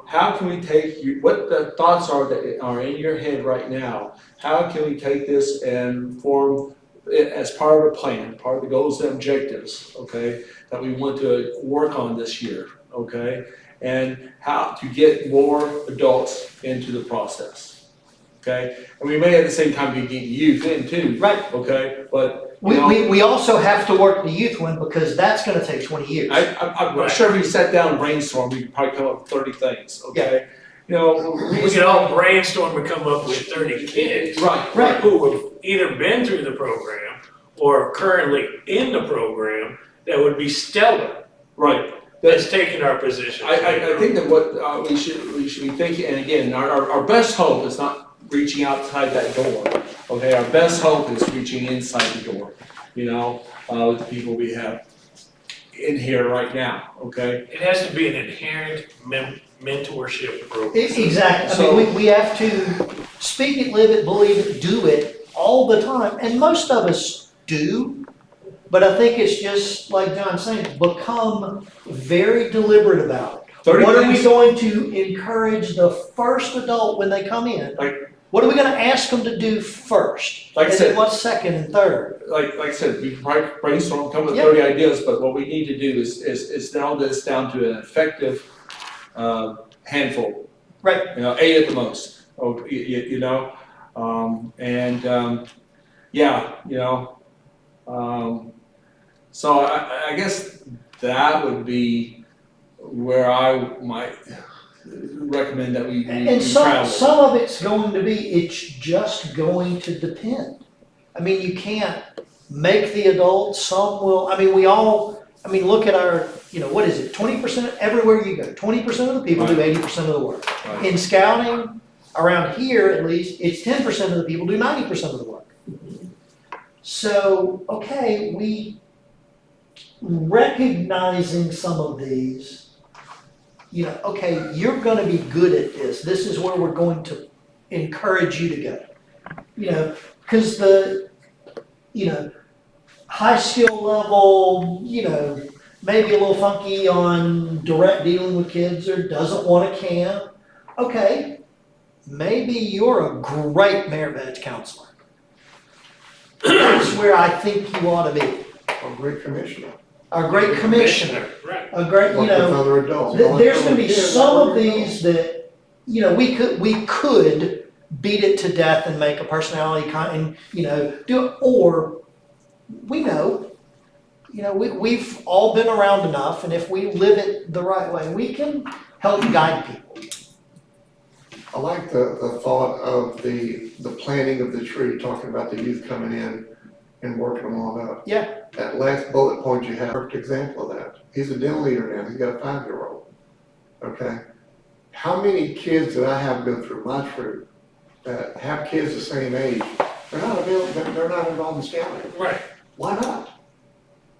how can we take what the thoughts are that are in your head right now, how can we take this and form it as part of a plan, part of the goals and objectives, okay, that we want to work on this year, okay? And how to get more adults into the process, okay? And we may at the same time be getting youth in too. Right. Okay, but, We also have to work the youth one because that's gonna take 20 years. I'm sure if we sat down and brainstormed, we could probably come up with 30 things, okay? we could all brainstorm and come up with 30 kids. Right. Who have either been through the program or currently in the program that would be stellar. Right. That's taking our position. I think that what we should be thinking, and again, our best hope is not reaching outside that door, okay? Our best hope is reaching inside the door, with the people we have in here right now, okay? It has to be an inherent mentorship program. Exactly. I mean, we have to speak it, live it, believe it, do it all the time. And most of us do. But I think it's just like John's saying, become very deliberate about it. 30 What are we things? going to encourage the first adult when they come in? Like- What are we gonna ask them to do first? Like I And then said, what's second and third? like I said, we can probably brainstorm, come with Yeah. 30 ideas, but what we need to do is narrow this down to an effective, handful. Right. You know, 8 at the most, you know, yeah, you know, so I guess that would be where I might recommend that we And travel. some of it's going to be, it's just going to depend. I mean, you can't make the adults, some will, I mean, look at our, what is it, 20%, everywhere you go, 20% of the people do 80% of the work. Right. In scouting, around here at least, it's 10% of the people do 90% of the work. So, okay, we, recognizing some of these, okay, you're gonna be good at this is where we're going to encourage you to go. Cause the, high skill level, maybe a little funky on direct dealing with kids or doesn't wanna camp, okay, maybe you're a great merit badge counselor. That's where I think you ought to be, A great commissioner. a great commissioner, Right. a great, Work with other adults. there's gonna be some of these that, we could beat it to death and make a personality do it, or we know, we've all been around enough, and if we live it the right way, we can help guide people. I like the thought of the planting of the tree, talking about the youth coming in and working them on up. Yeah. That last bullet point you have, perfect example of that. He's a den leader now, he's got a 5-year-old, okay? How many kids did I have go through my troop that have kids the same age, they're not involved in scouting? Right. Why not?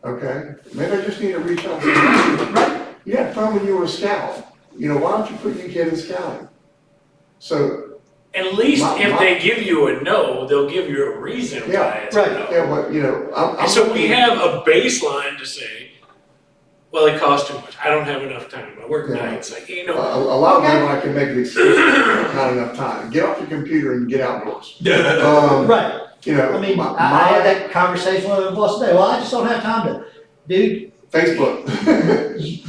Okay, maybe I just need to reach out to them. Right, you had fun when you were a scout, why don't you put your kid in scouting? So, At least My- if they give you a no, they'll give you a reason why Yeah, it's a right. no. yeah, but, I'm. And so we have a baseline to say, well, it costs too much, I don't have enough time, I work Yeah. nights, like, A lot of them I can make an excuse, not enough time. Get off your computer and get outdoors. Right, I mean, my I had that conversation with a boss today, well, I just don't have time to, dude, Facebook.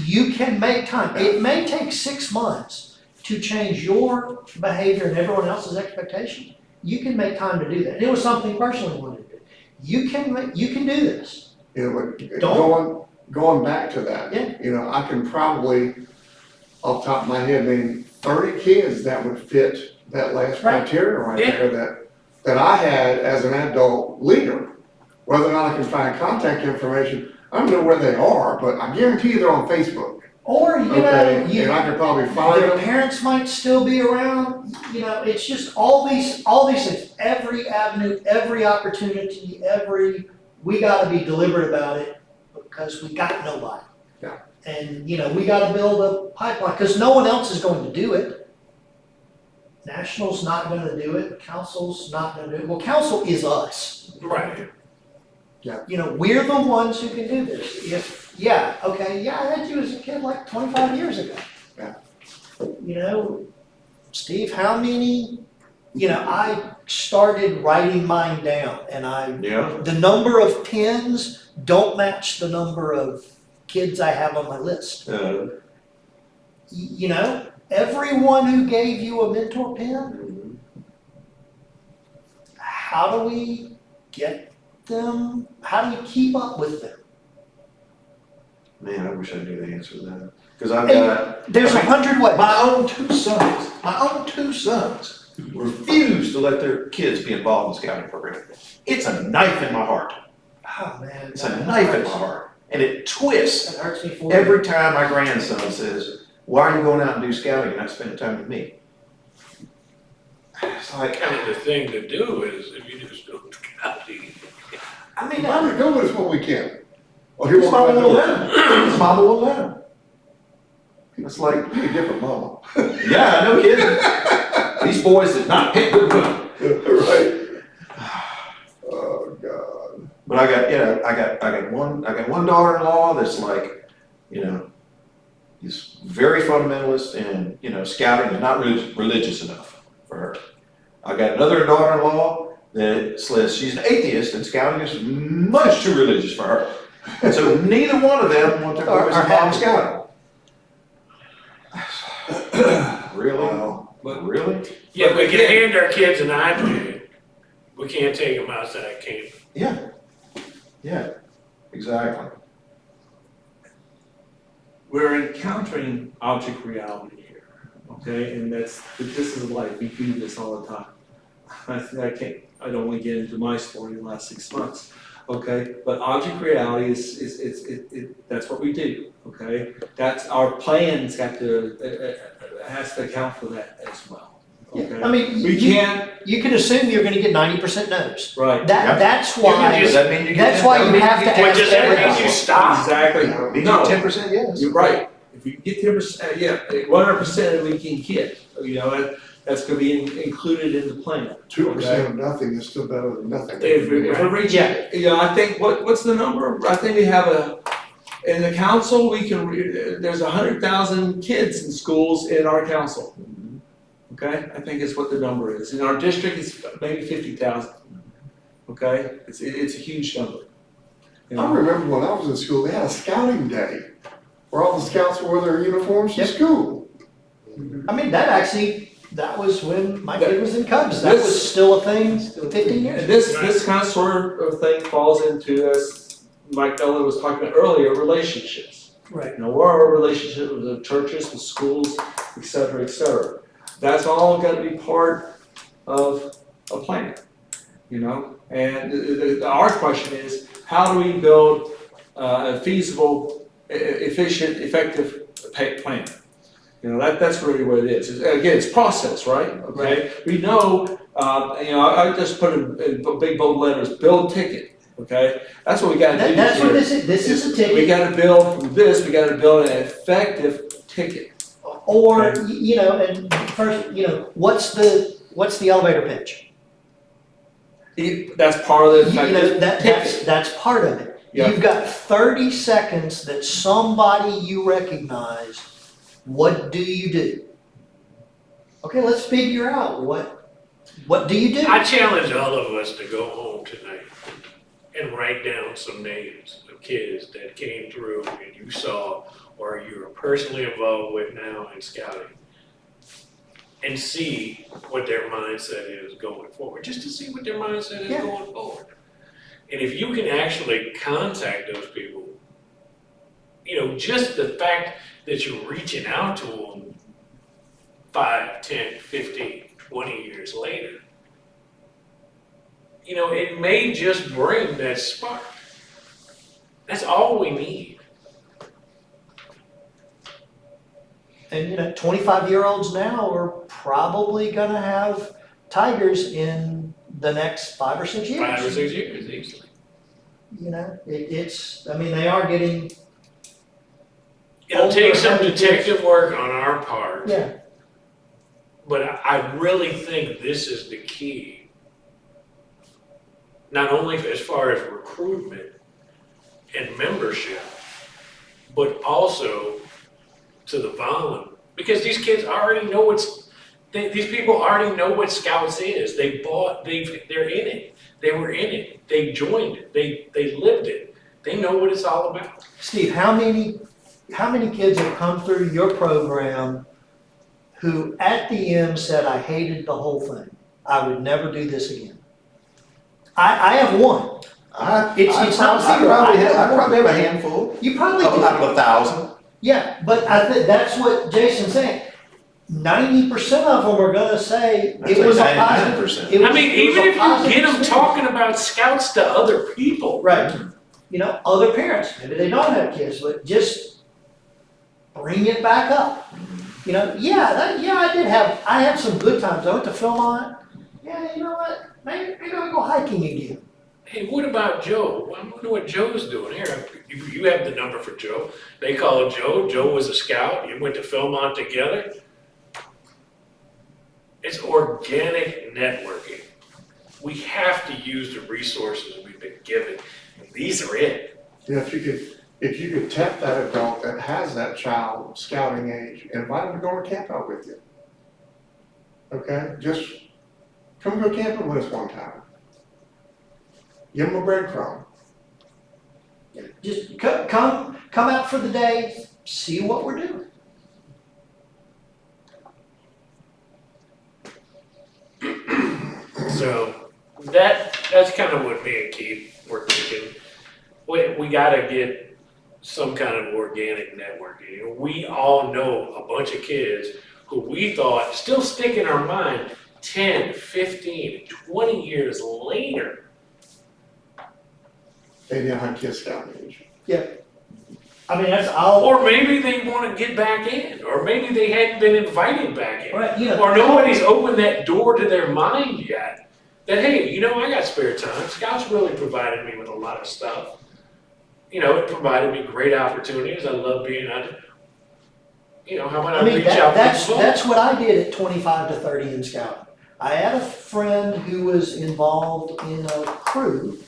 you can make time. It may take 6 months to change your behavior and everyone else's expectation. You can make time to do that. And it was something you personally wanted to do. You can do this. But going back to that, Yeah. I can probably, off the top of my head, name 30 kids that would fit that last Right. criteria right Yeah. there that I had as an adult leader. Whether or not I can find contact information, I don't know where they are, but I guarantee you they're on Facebook. Or, Okay, and I could probably find their them. parents might still be around, it's just all these things, every avenue, every opportunity, we gotta be deliberate about it because we got nobody. Yeah. And, we gotta build a pipeline, because no one else is going to do it. National's not gonna do it, council's not gonna do it, well, council is us. Right. We're the ones who can do this. I had you as a kid like 25 years ago. Yeah. Steve, how many, I started writing mine down and the number of pins don't match the number of kids I have on my list. Everyone who gave you a mentor pin, how do we get them? How do you keep up with them? Man, I wish I knew the answer to that. Because I've got, There's 100 ways. my own two sons refuse to let their kids be involved in the scouting program. It's a knife in my heart. Oh, man. It's a knife in my heart. And it twists That hurts me for you. every time my grandson says, why are you going out and do scouting and not spending time with me? It's like, Kind of the thing to do is, if you just don't scouting. I mean, Mama, go with us when we can. Oh, he his won't mama let won't us. let him. His mama won't let him. It's like, be a different mama. Yeah, no kidding. These boys did not pick good women. Right. Oh, God. But I got one daughter-in-law that's like, He's very fundamentalist and, you know, scouting is not religious enough for her. I got another daughter-in-law that says she's an atheist and scouting is much too religious for her. And so neither one of them want their boys involved in scouting. Really? Really? Yeah, we can hand our kids an iPad. We can't take them outside camp. Yeah, exactly. We're encountering object reality here, okay? And this is life, we do this all the time. I don't wanna get into my story in the last 6 months, okay? But object reality that's what we do, okay? That's, our plan's has to account for that as well, okay? I mean, We can't, you can assume you're gonna get 90% no's. right, That's can why, Does that mean you get? that's why you have to But ask does that mean everybody. you stop? exactly, Means no. 10% yes. You're right. If you get 10%, yeah, 100% we can get, you know, that's gonna be included in the plan. 2% of nothing is still better than nothing. If we're reaching, you know, I think, what's the number? I think we have in the council, there's 100,000 kids in schools in our council. Okay, I think is what the number is. In our district, it's maybe 50,000. Okay, it's a huge number. You I know? remember when I was in school, they had a scouting day where all the scouts wore their uniforms to Yep. school. I mean, that was when my kid was in Cubs, that This- was still a thing 15 years And ago. this kind of sort of thing falls into, as Mike Della was talking about earlier, relationships. Right. You know, what are our relationships with the churches, with schools, et cetera, et cetera. That's all gotta be part of a plan, you know? And our question is, how do we build a feasible, efficient, effective plan? You know, that's really what it is. Again, it's process, right? Okay. We know, you know, I just put in big bold letters, build ticket. Okay, that's what we got to do. That's what this is. This is a ticket. We got to build from this. We got to build an effective ticket. Or, you know, and first, you know, what's the elevator pitch? That's part of the You know, effective ticket. that's part of it. Yeah. You've got 30 seconds that somebody you recognize, what do you do? Okay, let's figure out what do you do? I challenge all of us to go home tonight and write down some names of kids that came through and you saw or you're personally involved with now in scouting. And see what their mindset is going forward, just to see what their mindset is going forward. And if you can actually contact those people, you know, just the fact that you're reaching out to them 5, 10, 15, 20 years later, you know, it may just bring that spark. That's all we need. And, you know, 25-year-olds now are probably gonna have tigers in the next 5 or 6 years. 5 or 6 years, easily. You know, it's, I mean, they are getting, It'll Older, take some heavy detective work on our part. yeah, But I really think this is the key. Not only as far as recruitment and membership, but also to the volume. Because these kids already know these people already know what Scouts is. They're in it. They were in it. They joined it. They lived it. They know what it's all about. Steve, how many kids have come through your program who at the end said, I hated the whole thing. I would never do this again. I have one. It's not zero. I probably have a handful, You probably do. out of 1,000. Yeah, but I think that's what Jason's saying. 90% of them are gonna say it was a positive. 99%. It was- I mean, it was even a if you positive get them experience. talking about Scouts to other people. Right. You know, other parents, maybe they don't have kids, but just bring it back up. You know, I had some good times. I went to Philmont. Yeah, you know what? Maybe I'll go hiking again. Hey, what about Joe? I wonder what Joe's doing here. You have the number for Joe. They called Joe. Joe was a scout. You went to Philmont together. It's organic networking. We have to use the resources we've been given. And these are it. Yeah, if you could if you could tap that adult that has that child scouting age, invite them to go on a camp out with you. Okay, just come go camping with us one time. Give them a breadcrumb. Just come out for the day, see what we're doing. So that's kind of what me and Keith were thinking. We gotta get some kind of organic networking. You know, we all know a bunch of kids who we thought still stick in our mind 10, 15, 20 years later. They didn't have kids scouting age. I mean, that's all. Or maybe they want to get back in, or maybe they hadn't been invited back in. Right, you know, Or nobody's opened that door to their mind yet, that, hey, you know, I got spare time. Scouts really provided me with a lot of stuff. You know, it provided me great opportunities. I love being out there. You know, how about I reach out to people? That's what I did at 25 to 30 in scouting. I had a friend who was involved in a crew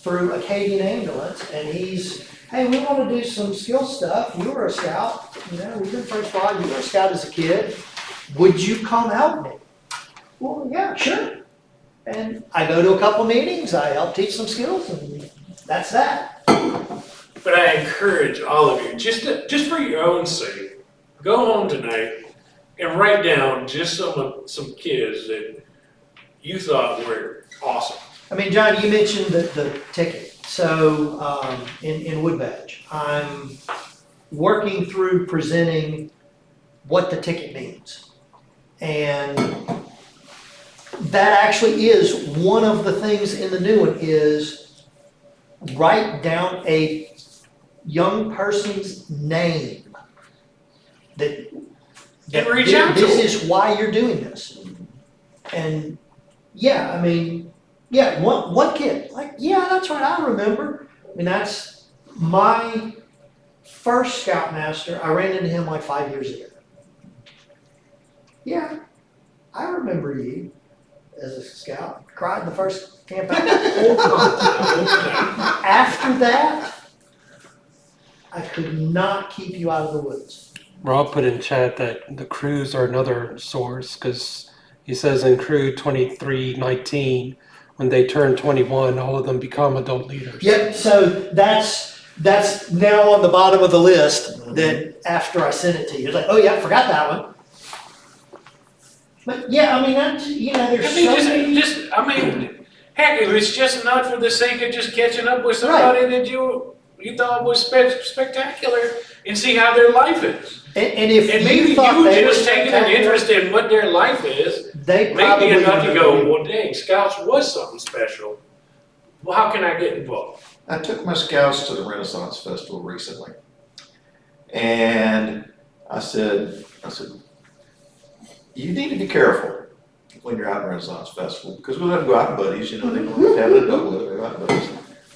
through Acadian Ambulance, and hey, we want to do some skill stuff. You were a scout, you know, we did first squad, you were a scout as a kid. Would you come help me? Well, yeah, sure. And I go to a couple meetings, I help teach some skills, and that's that. But I encourage all of you, just for your own sake, go home tonight and write down just some kids that you thought were awesome. I mean, John, you mentioned the ticket. So in Woodbadge, I'm working through presenting what the ticket means. And that actually is one of the things in the new one is write down a young person's name that And reach out to this them. is why you're doing this. And yeah, I mean, yeah, one kid, like, yeah, that's right, I remember. I mean, that's my first scoutmaster. I ran into him like 5 years ago. Yeah, I remember you as a scout. Cried the first camp out. After that, I could not keep you out of the woods. Rob put in chat that the crews are another source because he says in crew 2319, when they turn 21, all of them become adult leaders. Yep, so that's now on the bottom of the list that after I sent it to you, it's like, oh yeah, I forgot that one. But yeah, I mean, that's, you know, there's I mean, so many. I mean, heck, if it's just not for the sake of just catching up with somebody that you thought was spectacular and see how their life is. And if And maybe you thought you they were just taking an interest in what their life is, they probably maybe enough to go, would. well, dang, Scouts was something special. Well, how can I get involved? I took my scouts to the Renaissance Festival recently. And I said, you need to be careful when you're out at Renaissance Festival, because we let them go out in buddies, you know, they don't have a double, they go out in buddies.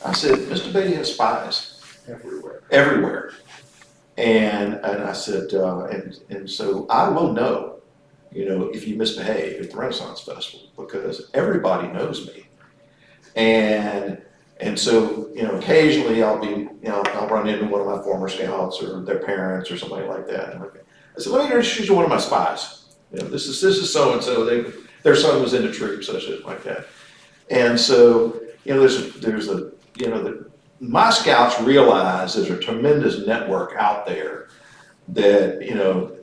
I said, Mr. Beatty has spies everywhere. And I said, and so I will know, you know, if you misbehave at the Renaissance Festival, because everybody knows me. And so, you know, occasionally I'll run into one of my former scouts or their parents or somebody like that. And I said, let me introduce you to one of my spies. You know, this is so-and-so, their son was in the troops, such shit like that. And so, you know, there's a, you know, my scouts realize there's a tremendous network out there that, you know,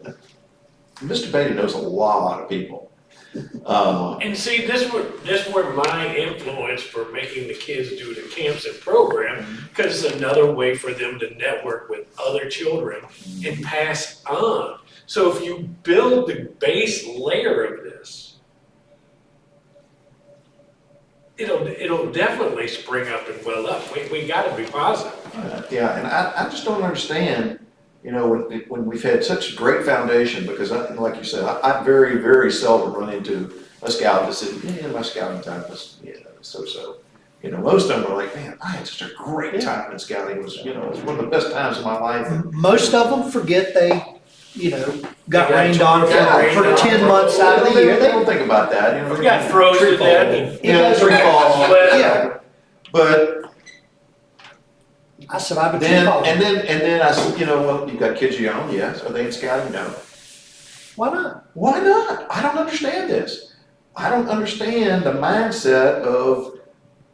Mr. Beatty knows a lot of people. And see, this were my influence for making the kids do the camps and program, because it's another way for them to network with other children and pass on. So if you build the base layer of this, it'll definitely spring up and well up. We gotta be positive. Yeah, and I just don't understand, you know, when we've had such a great foundation, because like you said, I very, very seldom run into a scout that said, yeah, my scouting time was, so. You know, most of them are like, man, I had such a great time in scouting. It was, you know, it was one of the best times of my life. Most of them forget they, you know, got They got rained on for 10 months out of the year. They don't think about that, you know. We got froze to death. Yeah, tree fall. But- Yeah, but I said, I've been then, following. and then I said, well, you've got kids of your own, yes, are they in scouting? No. Why not? Why not? I don't understand this. I don't understand the mindset of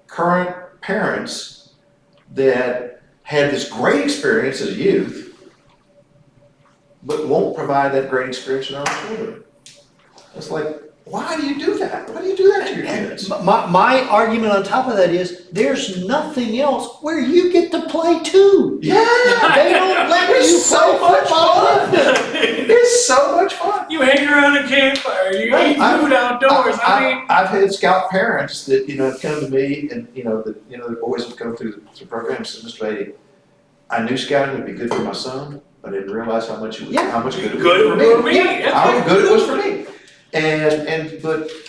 current parents that had this great experience as youth, but won't provide that great experience in our children. It's like, why do you do that? Why do you do that to your kids? My argument on top of that is, there's nothing else where you get to play too. Yeah, They don't let it's you so play much football. fun. It's so much fun. You hang around a campfire, you eat food outdoors, I mean. I've had scout parents that, have come to me and, the boys have come through the program and said, Mr. Beatty, I knew scouting would be good for my son, but I didn't realize how much good it was for me. How good it was for me.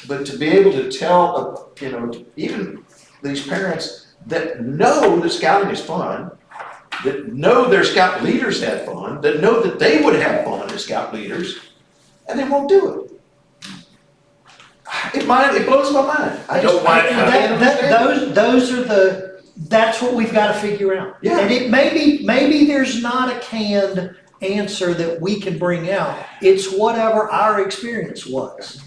But to be able to tell, even these parents that know that scouting is fun, that know their scout leaders had fun, that know that they would have fun as scout leaders, and they won't do it. It blows my mind. I can't understand. That's what we've got to figure out. Yeah. And it maybe there's not a canned answer that we can bring out. It's whatever our experience was.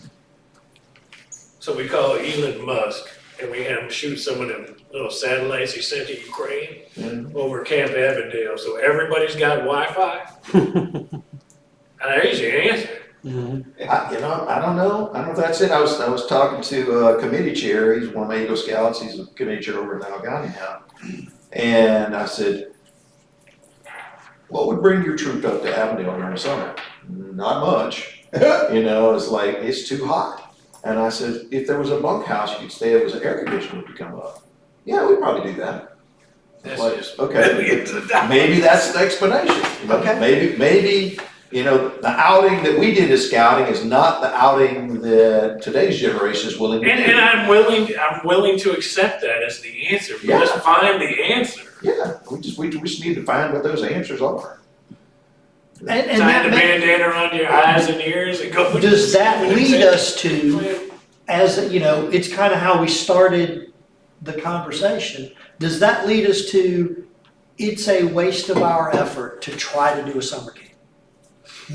So we call Elon Musk and we have him shoot some of them little satellites he sent to Ukraine over Camp Avondale. So everybody's got Wi-Fi. And there's your answer. I don't know. I don't know if that's it. I was talking to a committee chair. He's one of my Eagle Scouts. He's a committee chair over in Allegheny now. And I said, what would bring your troop up to Avondale during the summer? Not much. It's like, it's too hot. And I said, if there was a bunkhouse you could stay at, was an air conditioner would come up. Yeah, we'd probably do that. That's Like, just okay, millions of dollars. maybe that's the explanation. Okay. Maybe, the outing that we did as scouting is not the outing that today's generation is willing to do. And I'm willing to accept that as the answer, but Yeah. just find the answer. Yeah, we just need to find what those answers are. And Tie that the bandana around your eyes and ears and go. does that lead us to, as it's kind of how we started the conversation. Does that lead us to, it's a waste of our effort to try to do a summer camp?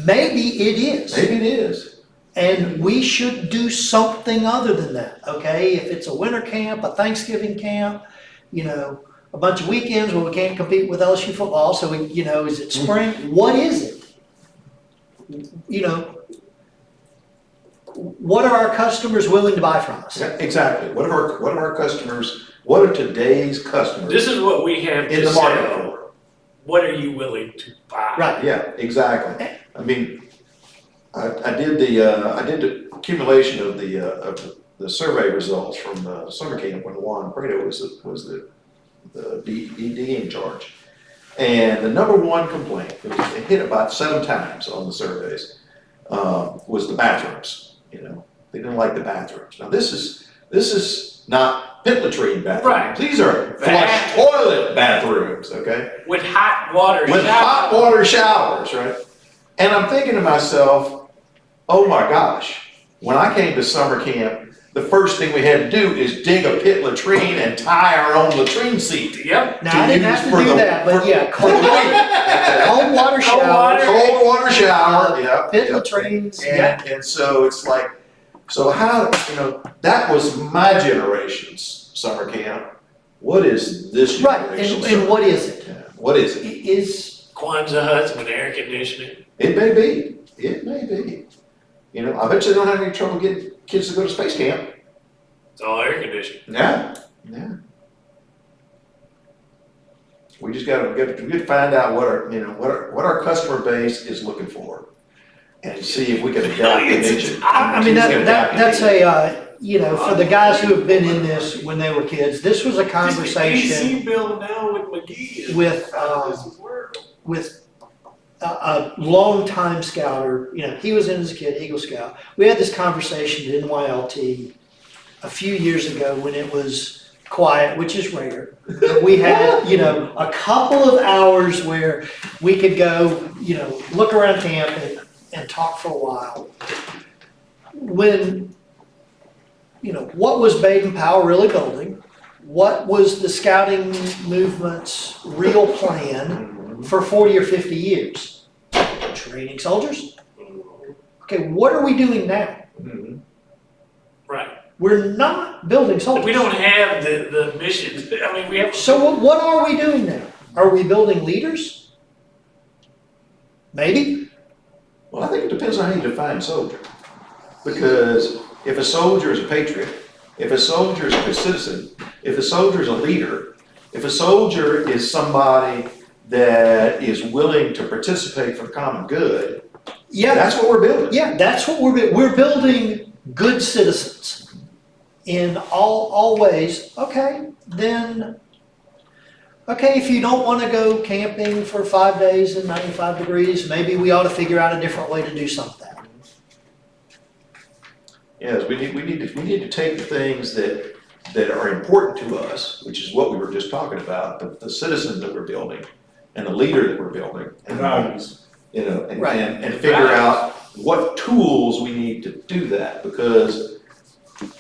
Maybe it is. Maybe it is. And we should do something other than that, okay? If it's a winter camp, a Thanksgiving camp, a bunch of weekends where we can't compete with LSU football, so is it spring? What is it? What are our customers willing to buy from us? Yeah, exactly. What are our customers, what are today's customers This is what we have in to the market sell. for? What are you willing to buy? Right. Yeah, exactly. I mean, I did the accumulation of the survey results from the summer camp when Juan Prado was the ED in charge. And the number one complaint, it hit about 7 times on the surveys, was the bathrooms. They didn't like the bathrooms. Now this is not pit latrine bathrooms. Right. These are flush toilet bathrooms, okay? With hot water. With hot water showers, right? And I'm thinking to myself, oh my gosh, when I came to summer camp, the first thing we had to do is dig a pit latrine and tie our own latrine seat. Yep. Now, I didn't have to do that, but yeah, cold water Cold showers, Cold water shower, yeah. pit latrines, yeah. And so it's like, so how, that was my generation's summer camp. What is this Right, generation's and summer what camp? is it? Yeah, what is it? Is, Kwanzaa huts with air conditioning. It may be. It may be. I bet you they don't have any trouble getting kids to go to space camp. It's all air conditioning. Yeah. We just gotta find out what our customer base is looking for, and see if we can adapt the niche. I mean, that's for the guys who have been in this when they were kids, this was a conversation AC bill now with McGee. with a longtime scouter, he was in as a kid, Eagle Scout. We had this conversation at NYLT a few years ago when it was quiet, which is rare. We had, a couple of hours where we could go, look around camp and talk for a while. When, what was Baden Powell really building? what was the scouting movement's real plan for 40 or 50 years? Training soldiers? Okay, what are we doing now? Right. We're not building soldiers. We don't have the missions, I mean, we have. So what are we doing now? Are we building leaders? Maybe. Well, I think it depends on how you define soldier. Because if a soldier is a patriot, if a soldier is a good citizen, if a soldier is a leader, if a soldier is somebody that is willing to participate for the common good, Yeah, that's what we're building. yeah, that's what we're building good citizens in all ways. Okay, then, okay, if you don't want to go camping for 5 days in 95 degrees, maybe we ought to figure out a different way to do some of that. Yes, we need to take the things that are important to us, which is what we were just talking about, the citizens that we're building and the leader that we're building. And, Values. you know, and, Right. and figure out what tools we need to do that, because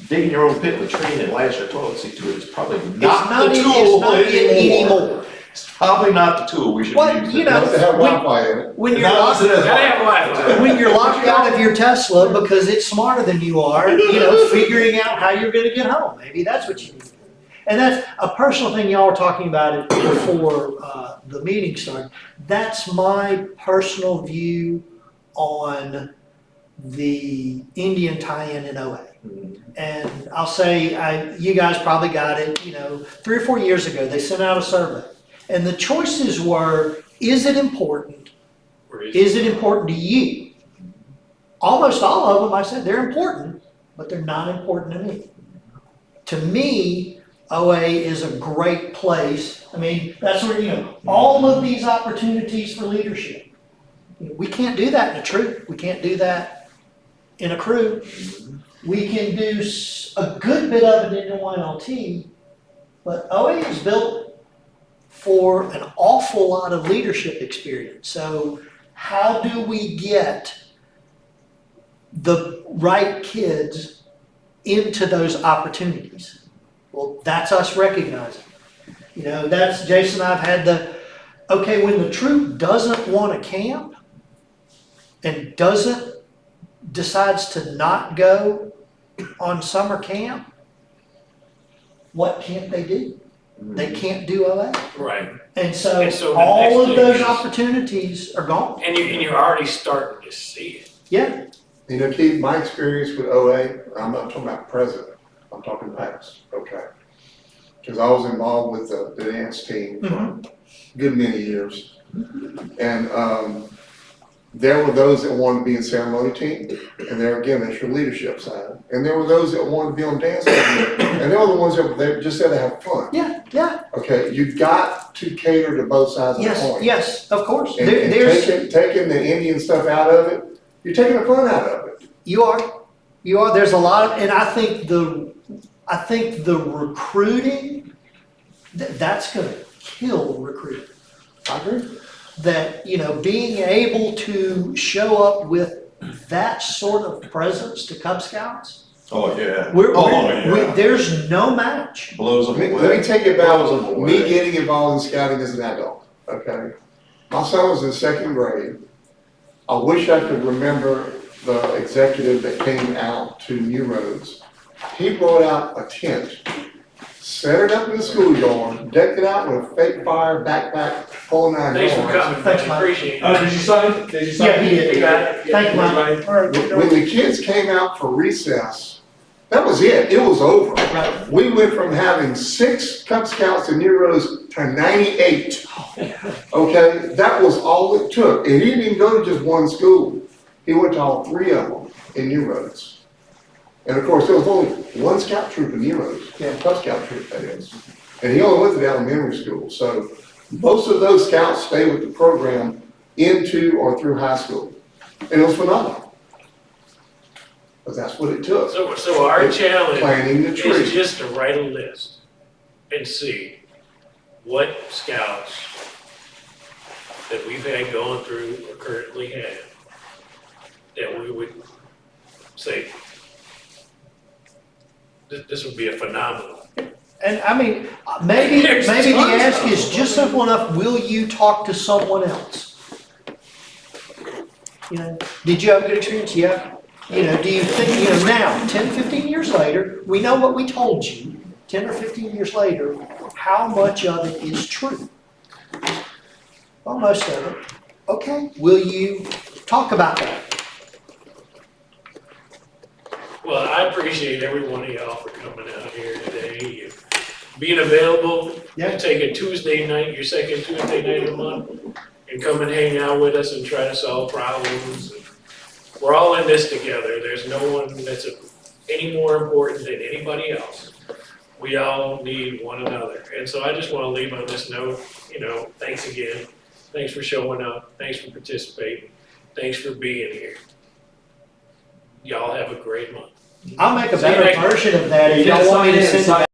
digging your own pit latrine and lashing a toilet seat to it is probably not the tool anymore. It's probably not the tool we should Well, use. you know, Must have Wi-Fi in it. When you're Not locked, as it is. Gotta have Wi-Fi. when you're locked out of your Tesla because it's smarter than you are, you know, figuring out how you're gonna get home, maybe that's what you need to do. And that's a personal thing, y'all were talking about it before the meeting started. That's my personal view on the Indian tie-in in OA. And I'll say, you guys probably got it, 3 or 4 years ago, they sent out a survey. And the choices were, is it important? Is it important to you? Almost all of them, I said, they're important, but they're not important to me. To me, OA is a great place. I mean, that's where, all of these opportunities for leadership. We can't do that in a troop. We can't do that in a crew. We can do a good bit of it in YLT, but OA is built for an awful lot of leadership experience. So how do we get the right kids into those opportunities? Well, that's us recognizing. That's Jason and I've had okay, when the troop doesn't want to camp and decides to not go on summer camp, what can't they do? They can't do OA. Right. And so And so the all next of thing those is- opportunities are gone. And you're already starting to see it. Yeah, Keith, my experience with OA, I'm not talking about present, I'm talking past, okay? Because I was involved with the dance team for a good many years. And there were those that wanted to be in ceremony team, and there again, that's your leadership side. And there were those that wanted to be on dance team, and they were the ones that they just said to have fun. yeah, Okay, you've got to cater to both sides of the coin. yes, of course. And taking the Indian stuff out of it, you're taking the fun out of it. You are, there's a lot of, and I think the recruiting, that's gonna kill recruiting. I agree. That, being able to show up with that sort of presence to Cub Scouts, Oh, yeah. there's no match. Blows them away. Let me take you Blows them about away. me getting involved in scouting as an adult, okay? My son was in 2nd grade. I wish I could remember the executive that came out to New Roads. He brought out a tent, set it up in the schoolyard, decked it out with a fake fire backpack, whole 9 Thanks for yards. coming, Thanks, man, Mike. appreciate it. Did you sign? Did you sign? Yeah, he did. You got it. Thank you, Mike. Everybody? When the kids came out for recess, that was it. It was over. Right. We went from having 6 Cub Scouts in New Roads to 98. Okay, that was all it took. And he didn't even go to just one school. He went to all 3 of them in New Roads. And of course, there was only one scout troop in New Roads, Cub Scout troop that is. And he only went to the elementary school. So most of those scouts stay with the program into or through high school. And it was phenomenal. But that's what it took. So our challenge Planting the is tree. just to write a list and see what scouts that we've had going through or currently have that we would say, this would be a phenomenal. And I mean, maybe There's the tons ask of is them. just simple enough, will you talk to someone else? You know, did you have a good experience? Yeah. You know, do you think, you know, now, 10, 15 years later, we know what we told you, 10 or 15 years later, how much of it is true? Well, most of it. Okay, will you talk about that? Well, I appreciate every one of y'all for coming out here today, and being available. Yeah. Take a Tuesday night, your second Tuesday night of the month, and come and hang out with us and try to solve problems. We're all in this together. There's no one that's any more important than anybody else. We all need one another. And so I just want to leave on this note, you know, thanks again. Thanks for showing up. Thanks for participating. Thanks for being here. Y'all have a great month. I'll make a See you better next month. version of that if y'all want me to send it